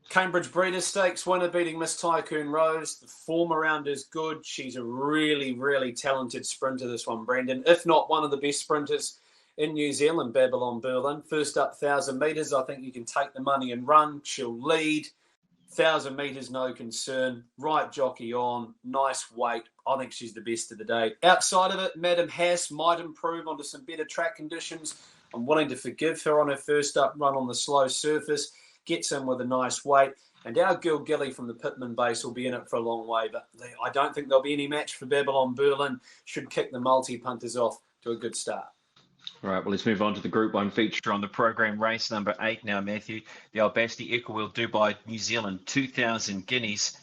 Cambridge Breeders' Stakes winner, beating Miss Tycoon Rose. The form around is good. She's a really, really talented sprinter, this one, Brendan. If not one of the best sprinters in New Zealand, Babylon Berlin. First up, 1,000 metres. I think you can take the money and run. She'll lead. 1,000 metres, no concern. Right jockey on. Nice weight. I think she's the best of the day. Outside of it, Madam Haas might improve onto some better track conditions. I'm willing to forgive her on her first up run on the slow surface. Gets in with a nice weight. And our girl Gilly from the Pittman base will be in it for a long way. But I don't think there'll be any match for Babylon Berlin. Should kick the multi-punters off to a good start. All right, well, let's move on to the Group 1 feature on the program, race number 8 now, Matthew. The Albasti Equewheel Dubai New Zealand, 2,000 guineas.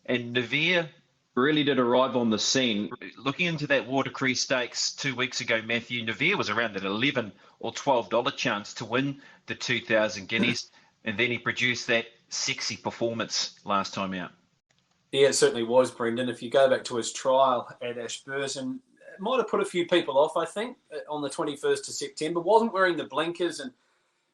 And Nevere really did arrive on the scene. Looking into that Watercree Stakes 2 weeks ago, Matthew, Nevere was around that $11 or $12 chance to win the 2,000 guineas. And then he produced that sexy performance last time out. Yeah, it certainly was, Brendan. If you go back to his trial at Ashburton, it might have put a few people off, I think, on the 21st of September. Wasn't wearing the blinkers and,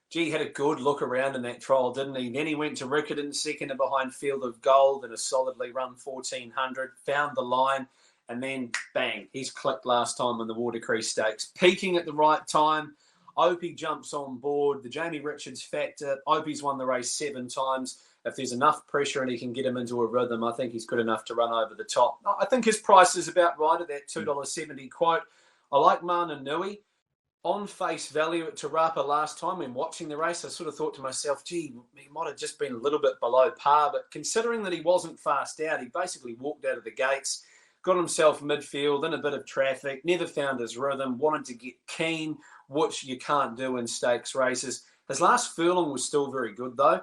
gee, had a good look around in that trial, didn't he? Then he went to Riccarton, second and behind Field of Gold in a solidly run 1,400, found the line, and then, bang, he's clicked last time in the Watercree Stakes. Peaking at the right time. Opie jumps on board. The Jamie Richards factor. Opie's won the race 7 times. If there's enough pressure and he can get him into a rhythm, I think he's good enough to run over the top. I think his price is about right at that $2.70 quote. I like Mana Nui. On face value at Te Rapa last time when watching the race, I sort of thought to myself, gee, he might have just been a little bit below par. But considering that he wasn't fast out, he basically walked out of the gates, got himself midfield in a bit of traffic, never found his rhythm, wanted to get keen, which you can't do in stakes races. His last furlong was still very good, though.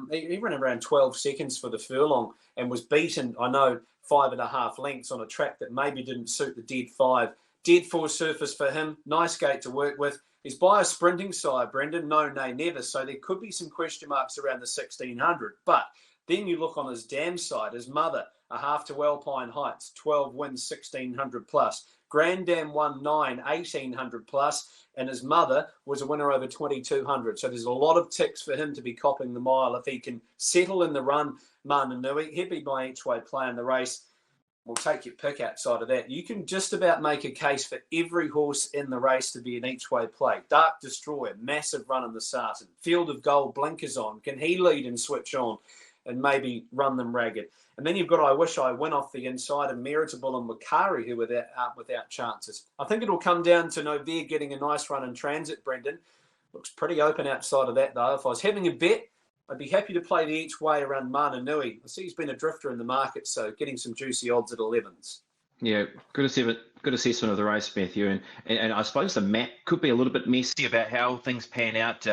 He ran around 12 seconds for the furlong and was beaten, I know, 5.5 lengths on a track that maybe didn't suit the dead 5. Dead 4 surface for him. Nice gate to work with. He's by a sprinting side, Brendan. No, nay, never. So there could be some question marks around the 1,600. But then you look on his dam side. His mother, a half to Alpine Heights, 12 wins, 1,600 plus. Grand Dam won 9, 1,800 plus. And his mother was a winner over 2,200. So there's a lot of ticks for him to be copping the mile. If he can settle in the run, Mana Nui, he'd be my each-way play in the race. We'll take your pick outside of that. You can just about make a case for every horse in the race to be an each-way play. Dark Destroyer, massive run in the Sarton. Field of Gold, blinkers on. Can he lead and switch on and maybe run them ragged? And then you've got I Wish I Win off the inside and Meritable and Wakari, who are without chances. I think it'll come down to Novere getting a nice run in transit, Brendan. Looks pretty open outside of that, though. If I was having a bet, I'd be happy to play the each way around Mana Nui. I see he's been a drifter in the market, so getting some juicy odds at 11s. Yeah, good assessment of the race, Matthew. And I suppose the map could be a little bit messy about how things pan out.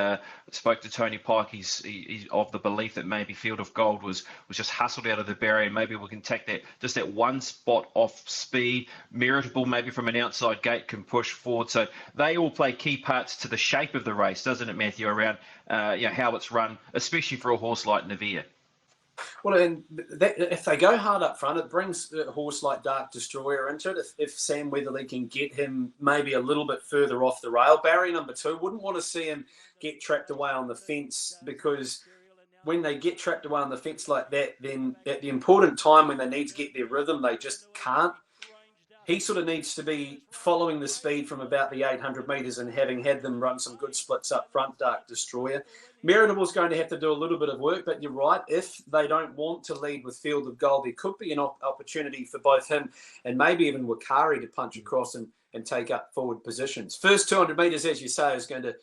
Spoke to Tony Pike. He's of the belief that maybe Field of Gold was just hustled out of the barrier. Maybe we can take that one spot off speed. Meritable, maybe from an outside gate, can push forward. So they all play key parts to the shape of the race, doesn't it, Matthew, around how it's run, especially for a horse like Nevere. Well, and if they go hard up front, it brings a horse like Dark Destroyer into it. If Sam Weatherly can get him maybe a little bit further off the rail. Barrier number 2, wouldn't want to see him get trapped away on the fence, because when they get trapped away on the fence like that, then at the important time when they need to get their rhythm, they just can't. he sort of needs to be following the speed from about the 800 metres and having had them run some good splits up front, Dark Destroyer. Meritable's going to have to do a little bit of work, but you're right. If they don't want to lead with Field of Gold, there could be an opportunity for both him and maybe even Wakari to punch across and take up forward positions. First 200 metres, as you say, is going to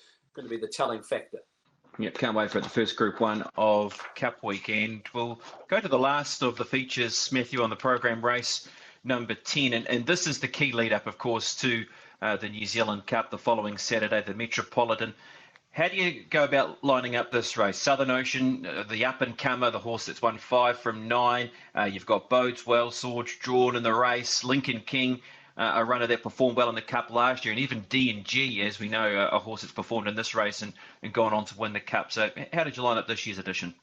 be the telling factor. Yep, can't wait for it. The first Group 1 of Cup weekend. We'll go to the last of the features, Matthew, on the program, race number 10. And this is the key lead-up, of course, to the New Zealand Cup the following Saturday, the Metropolitan. How do you go about lining up this race? Southern Ocean, the up-and-comer, the horse that's won 5 from 9. You've got Bodes Well, Swords Drawn in the race, Lincoln King, a runner that performed well in the Cup last year, and even D&G, as we know, a horse that's performed in this race and gone on to win the Cup. So how did you line up this year's edition?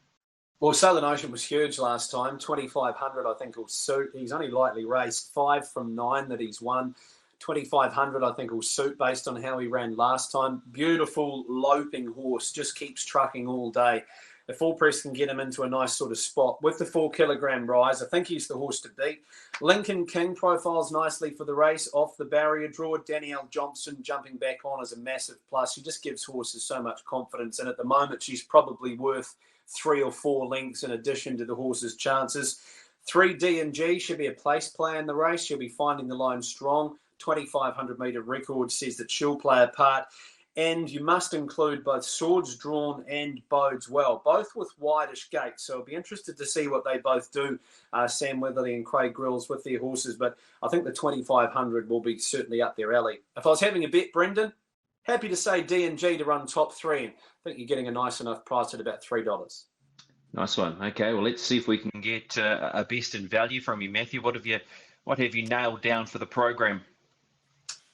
Well, Southern Ocean was huge last time. 2,500, I think, will suit. He's only lightly raced. 5 from 9 that he's won. 2,500, I think, will suit based on how he ran last time. Beautiful, loping horse. Just keeps trucking all day. If All Press can get him into a nice sort of spot with the 4 kilogram rise, I think he's the horse to beat. Lincoln King profiles nicely for the race off the barrier draw. Danielle Johnson jumping back on is a massive plus. She just gives horses so much confidence. And at the moment, she's probably worth 3 or 4 lengths in addition to the horse's chances. 3 D&G should be a place play in the race. She'll be finding the line strong. 2,500 metre record says that she'll play a part. And you must include both Swords Drawn and Bodes Well, both with wideish gates. So I'll be interested to see what they both do, Sam Weatherly and Craig Grills, with their horses. But I think the 2,500 will be certainly up their alley. If I was having a bet, Brendan, happy to say D&G to run top 3. And I think you're getting a nice enough price at about $3. Nice one. Okay, well, let's see if we can get a best in value from you, Matthew. What have you nailed down for the program?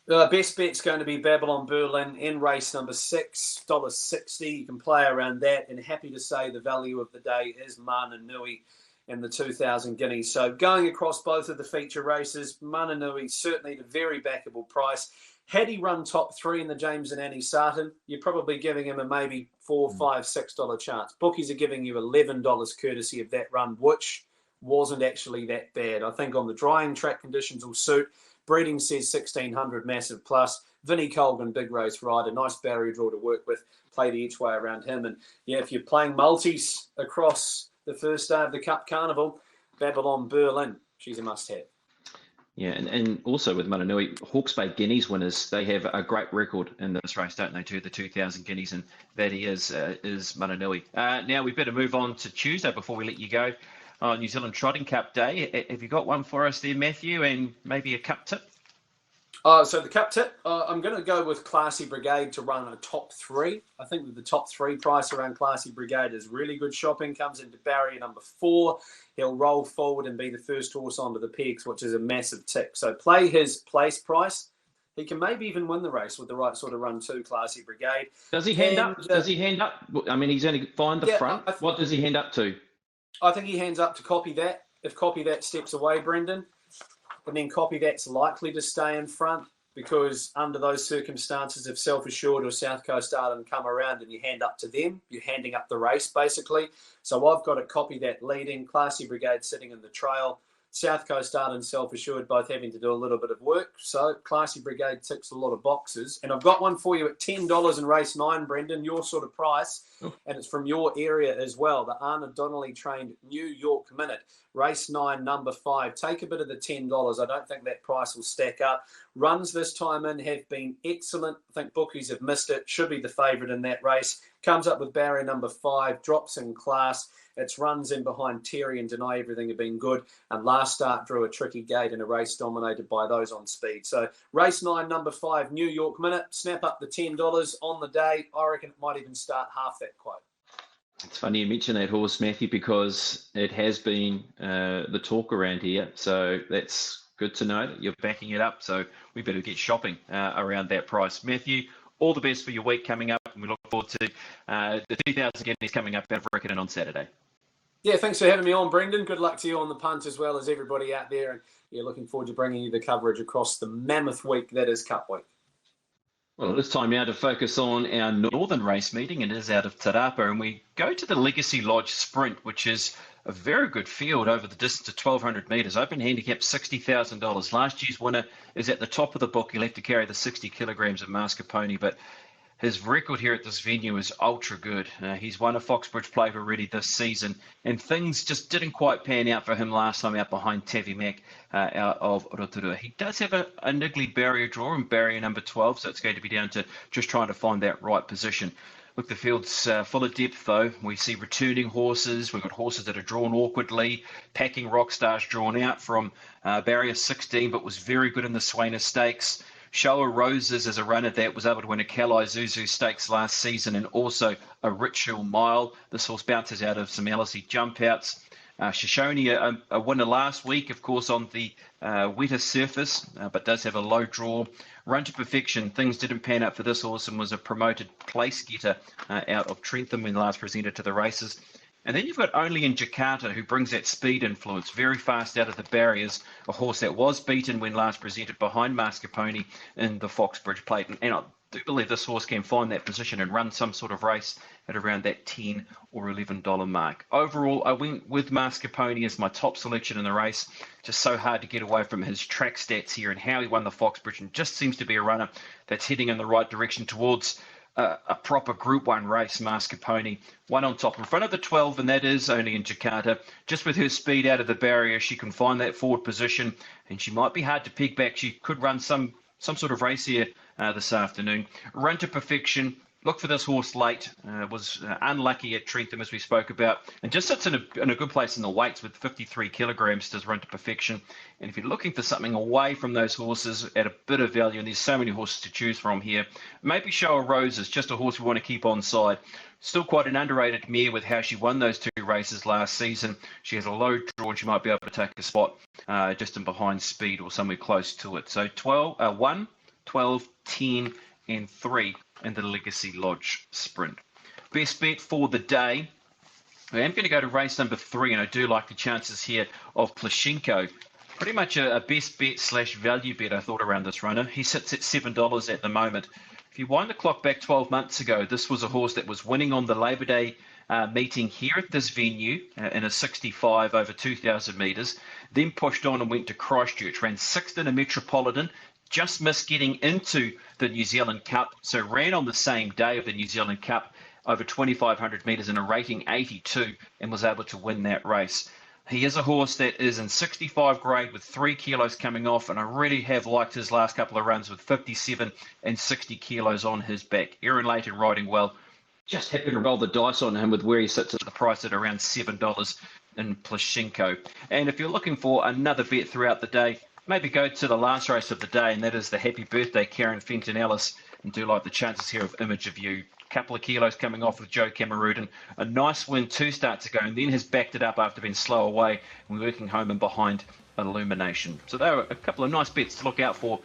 Best bet's going to be Babylon Berlin in race number 6, $1.60. You can play around that. And happy to say the value of the day is Mana Nui in the 2,000 guineas. So going across both of the feature races, Mana Nui certainly at a very backable price. Had he run top 3 in the James and Annie Sarton, you're probably giving him a maybe $4, $5, $6 chance. Bookies are giving you $11 courtesy of that run, which wasn't actually that bad. I think on the drying track conditions will suit. Breeding says 1,600 massive plus. Vinnie Colgan, big race rider, nice barrier draw to work with. Played each way around him. And yeah, if you're playing multis across the first day of the Cup Carnival, Babylon Berlin, she's a must-have. Yeah, and also with Mana Nui, Hawke's Bay Guineas winners, they have a great record in this race, don't they, too, the 2,000 guineas, and that is Mana Nui. Now we better move on to Tuesday before we let you go. New Zealand Trotting Cup Day. Have you got one for us there, Matthew, and maybe a cup tip? So the cup tip, I'm going to go with Classy Brigade to run a top 3. I think that the top 3 price around Classy Brigade is really good shopping. Comes into barrier number 4. He'll roll forward and be the first horse onto the pegs, which is a massive tick. So play his place price. He can maybe even win the race with the right sort of run too, Classy Brigade. Does he hand up? Does he hand up? I mean, he's only find the front. What does he hand up to? I think he hands up to Copy That. If Copy That steps away, Brendan, and then Copy That's likely to stay in front, because under those circumstances, if Self Assured or South Coast Arden come around and you hand up to them, you're handing up the race, basically. So I've got it Copy That leading, Classy Brigade sitting in the trail, South Coast Arden and Self Assured both having to do a little bit of work. So Classy Brigade ticks a lot of boxes. And I've got one for you at $10 in race 9, Brendan, your sort of price. And it's from your area as well, the Anna Donnelly trained New York Minute. Race 9, number 5. Take a bit of the $10. I don't think that price will stack up. Runs this time in have been excellent. I think bookies have missed it. Should be the favourite in that race. Comes up with barrier number 5. Drops in class. Its runs in behind Terry and Deny Everything have been good. And last start drew a tricky gate in a race dominated by those on speed. So race 9, number 5, New York Minute. Snap up the $10 on the day. I reckon it might even start half that quote. It's funny you mention that horse, Matthew, because it has been the talk around here. So that's good to know that you're backing it up. So we better get shopping around that price. Matthew, all the best for your week coming up. And we look forward to the 2,000 guineas coming up out of Riccarton on Saturday. Yeah, thanks for having me on, Brendan. Good luck to you on the punt as well as everybody out there. And yeah, looking forward to bringing you the coverage across the mammoth week that is Cup Week. Well, it's time now to focus on our northern race meeting. It is out of Te Rapa, and we go to the Legacy Lodge Sprint, which is a very good field over the distance of 1,200 metres. Open handicap, $60,000. Last year's winner is at the top of the book. He'll have to carry the 60 kilograms of Mascarpone, but his record here at this venue is ultra good. He's won a Foxbridge Plate already this season, and things just didn't quite pan out for him last time out behind Tavi Mac out of Rotorua. He does have a niggly barrier draw in barrier number 12, so it's going to be down to just trying to find that right position. Look, the field's full of depth, though. We see returning horses. We've got horses that are drawn awkwardly. Packing Rockstars drawn out from barrier 16, but was very good in the Swainer Stakes. Show of Roses is a runner that was able to win a Kalai Zuzu Stakes last season and also a Ritual Mile. This horse bounces out of some LSE jump outs. Shoshone, a winner last week, of course, on the wetter surface, but does have a low draw. Run to Perfection, things didn't pan out for this horse and was a promoted place getter out of Trentham when last presented to the races. And then you've got Only in Jakarta, who brings that speed influence, very fast out of the barriers, a horse that was beaten when last presented behind Mascarpone in the Foxbridge Plate. And I do believe this horse can find that position and run some sort of race at around that $10 or $11 mark. Overall, I went with Mascarpone as my top selection in the race. Just so hard to get away from his track stats here and how he won the Foxbridge, and just seems to be a runner that's heading in the right direction towards a proper Group 1 race. Mascarpone, one on top in front of the 12, and that is Only in Jakarta. Just with her speed out of the barrier, she can find that forward position, and she might be hard to peg back. She could run some sort of race here this afternoon. Run to Perfection. Look for this horse late. Was unlucky at Trentham, as we spoke about, and just sits in a good place in the weights with 53 kilograms. Does Run to Perfection. And if you're looking for something away from those horses at a bit of value, and there's so many horses to choose from here, maybe Show of Roses, just a horse we want to keep on side. Still quite an underrated mare with how she won those 2 races last season. She has a low draw, and she might be able to take a spot just in behind Speed or somewhere close to it. So 1, 12, 10, and 3 in the Legacy Lodge Sprint. Best bet for the day. I am going to go to race number 3, and I do like the chances here of Plishenko. Pretty much a best bet / value bet, I thought, around this runner. He sits at $7 at the moment. If you wind the clock back 12 months ago, this was a horse that was winning on the Labor Day meeting here at this venue in a 65 over 2,000 metres, then pushed on and went to Christchurch, ran 6th in a Metropolitan, just missed getting into the New Zealand Cup, so ran on the same day of the New Zealand Cup over 2,500 metres in a rating 82 and was able to win that race. He is a horse that is in 65 grade with 3 kilos coming off, and I really have liked his last couple of runs with 57 and 60 kilos on his back. Aaron Layton riding well. Just happy to roll the dice on him with where he sits at the price at around $7 in Plishenko. And if you're looking for another bet throughout the day, maybe go to the last race of the day, and that is the Happy Birthday Karen Fenton Ellis, and do like the chances here of Image of You. Couple of kilos coming off with Joe Cameroon. A nice win 2 starts ago, and then has backed it up after being slow away and working home and behind Illumination. So there are a couple of nice bets to look out for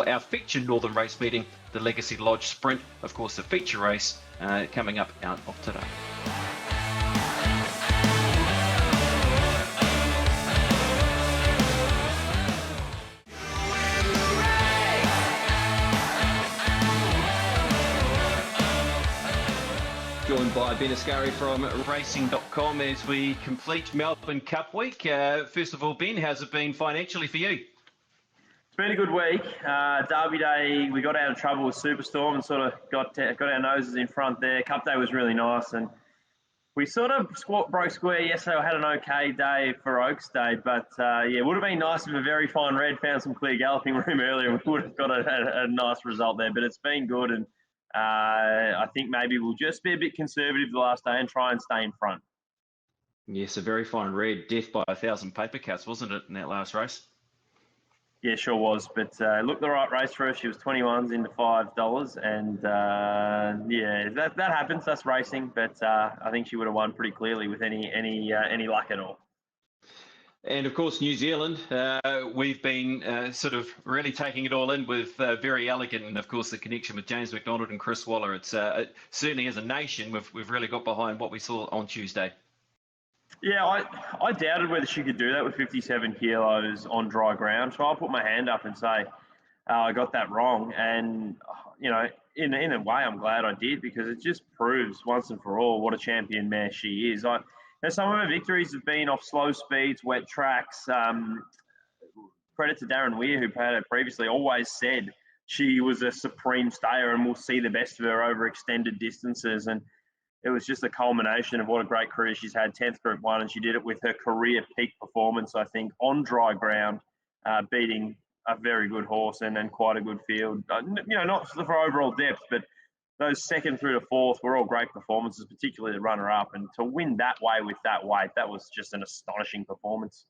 our feature Northern Race meeting, the Legacy Lodge Sprint. Of course, the feature race coming up out of today. Joined by Ben Ascari from Racing.com as we complete Melbourne Cup week. First of all, Ben, how's it been financially for you? It's been a good week. Derby Day, we got out of trouble with Superstorm and sort of got our noses in front there. Cup Day was really nice, and we sort of broke square yesterday. I had an okay day for Oaks Day, but it would have been nice if a very fine red found some clear galloping room earlier. We would have got a nice result there, but it's been good, and I think maybe we'll just be a bit conservative the last day and try and stay in front. Yes, a very fine red. Death by 1,000 paper cuts, wasn't it, in that last race? Yeah, sure was. But looked the right race for her. She was 21s into $5, and that happens. That's racing. But I think she would have won pretty clearly with any luck at all. And of course, New Zealand, we've been sort of really taking it all in with Very Elegant, and of course the connection with James McDonald and Chris Waller. It's certainly as a nation, we've really got behind what we saw on Tuesday. Yeah, I doubted whether she could do that with 57 kilos on dry ground. So I'll put my hand up and say I got that wrong. And, you know, in a way, I'm glad I did, because it just proves once and for all what a champion mare she is. And some of her victories have been off slow speeds, wet tracks. Credit to Darren Weir, who had it previously, always said she was a supreme stayer and we'll see the best of her over extended distances. And it was just a culmination of what a great career she's had, 10th Group 1, and she did it with her career peak performance, I think, on dry ground, beating a very good horse and quite a good field. Not for overall depth, but those second through to fourth were all great performances, particularly the runner-up. And to win that way with that weight, that was just an astonishing performance.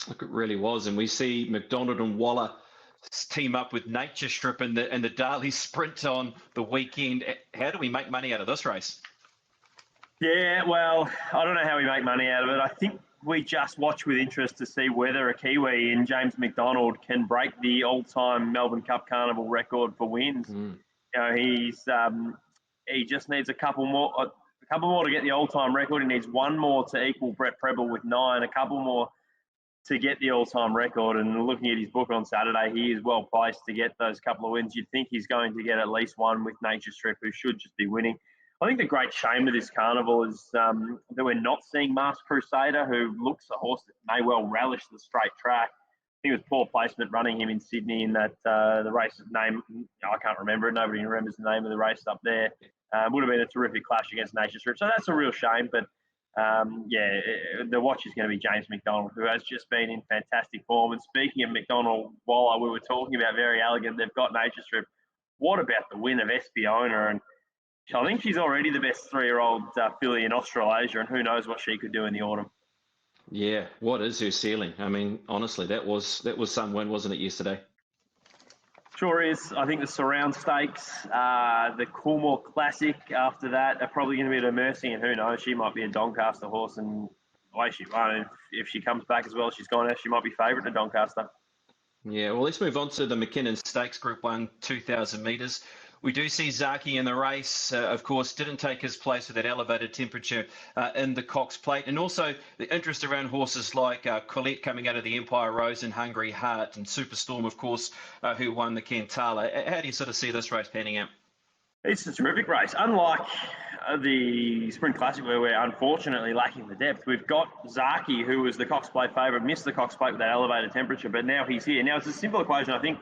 Look, it really was. And we see McDonald and Waller team up with Nature Strip in the Darley Sprint on the weekend. How do we make money out of this race? Yeah, well, I don't know how we make money out of it. I think we just watch with interest to see whether a Kiwi in James McDonald can break the all-time Melbourne Cup Carnival record for wins. He just needs a couple more to get the all-time record. He needs one more to equal Brett Preble with 9, a couple more to get the all-time record. And looking at his book on Saturday, he is well placed to get those couple of wins. You'd think he's going to get at least one with Nature Strip, who should just be winning. I think the great shame of this carnival is that we're not seeing Masked Crusader, who looks a horse that may well relish the straight track. I think it was poor placement running him in Sydney in that the race name, I can't remember it. Nobody remembers the name of the race up there. Would have been a terrific clash against Nature Strip. So that's a real shame. But the watch is going to be James McDonald, who has just been in fantastic form. And speaking of McDonald, while we were talking about Very Elegant, they've got Nature Strip. What about the win of Espiona? And I think she's already the best 3-year-old filly in Australasia, and who knows what she could do in the autumn. Yeah, what is her ceiling? I mean, honestly, that was some win, wasn't it, yesterday? Sure is. I think the Surround Stakes, the Coolmore Classic after that are probably going to be at her mercy, and who knows, she might be a Doncaster horse, and the way she won, if she comes back as well as she's gone out, she might be favourite to Doncaster. Yeah, well, let's move on to the McKinnon Stakes Group 1, 2,000 metres. We do see Zaki in the race, of course, didn't take his place with that elevated temperature in the Cox Plate. And also the interest around horses like Colette coming out of the Empire Rose and Hungry Heart, and Superstorm, of course, who won the Kentala. How do you sort of see this race panning out? It's a terrific race. Unlike the Sprint Classic, where we're unfortunately lacking the depth, we've got Zaki, who was the Cox Plate favourite, missed the Cox Plate with that elevated temperature, but now he's here. Now, it's a simple equation. I think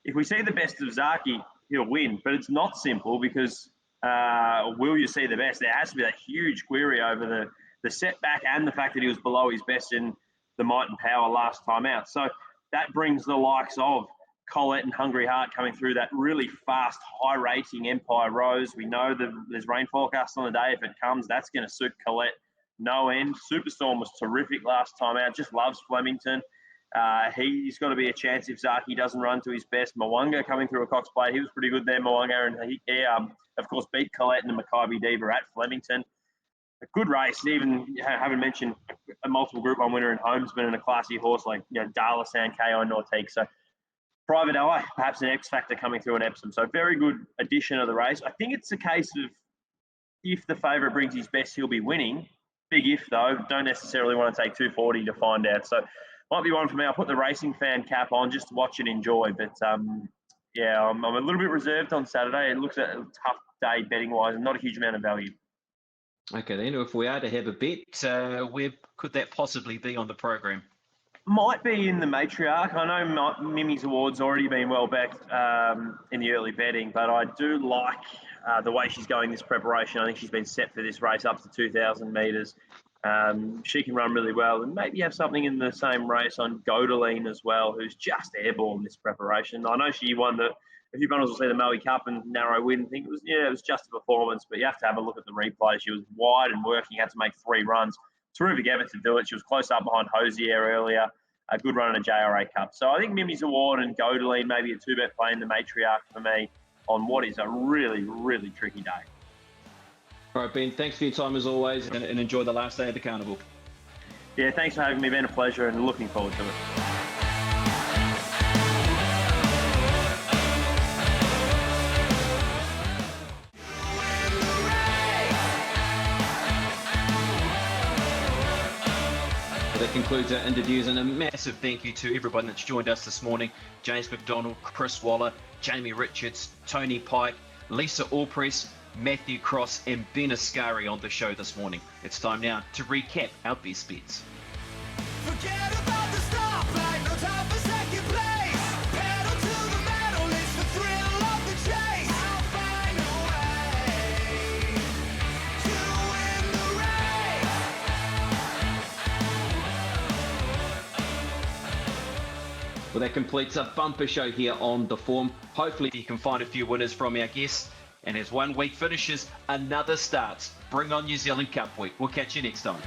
if we see the best of Zaki, he'll win, but it's not simple because will you see the best? There has to be that huge query over the setback and the fact that he was below his best in the Might and Power last time out. So that brings the likes of Colette and Hungry Heart coming through that really fast, high-rating Empire Rose. We know that there's rain forecast on the day. If it comes, that's going to suit Colette no end. Superstorm was terrific last time out, just loves Flemington. He's got to be a chance if Zaki doesn't run to his best. Mwanga coming through a Cox Plate, he was pretty good there, Mwanga, and he of course, beat Colette and the Maccabi Diva at Flemington. A good race, even haven't mentioned a multiple Group 1 winner in Homesman and a classy horse like Darlasan, K.I. Nortique. So Private Eye, perhaps an X Factor coming through an Epsom. So very good addition of the race. I think it's a case of if the favourite brings his best, he'll be winning. Big if, though. Don't necessarily want to take 240 to find out. So might be one for me. I'll put the racing fan cap on just to watch and enjoy. But, I'm a little bit reserved on Saturday. It looks a tough day betting-wise and not a huge amount of value. Okay, then. If we are to have a bet, where could that possibly be on the program? Might be in the Matriarch. I know Mimi's Award's already been well backed in the early betting, but I do like the way she's going this preparation. I think she's been set for this race up to 2,000 metres. She can run really well, and maybe have something in the same race on Godeline as well, who's just airborne this preparation. I know she won a few bundles will see the Maui Cup and narrow win. I think it was just a performance, but you have to have a look at the replay. She was wide and working, had to make 3 runs. Terrific effort to do it. She was close up behind Hosier earlier. A good run in a JRA Cup. So I think Mimi's Award and Godeline maybe a 2-bet play in the Matriarch for me on what is a really, really tricky day. All right, Ben, thanks for your time as always, and enjoy the last day of the carnival. Yeah, thanks for having me. Been a pleasure and looking forward to it. That concludes our interviews, and a massive thank you to everyone that's joined us this morning. James McDonald, Chris Waller, Jamie Richards, Tony Pike, Lisa Allpress, Matthew Cross and Ben Ascari on the show this morning. It's time now to recap our best bets. Forget about the stoplight, no time for second place. Pedal to the metal, it's the thrill of the chase. I'll find a way to win the race. Well, that completes a bumper show here on The Form. Hopefully you can find a few winners from our guests. And as one week finishes, another starts. Bring on New Zealand Cup Week. We'll catch you next time.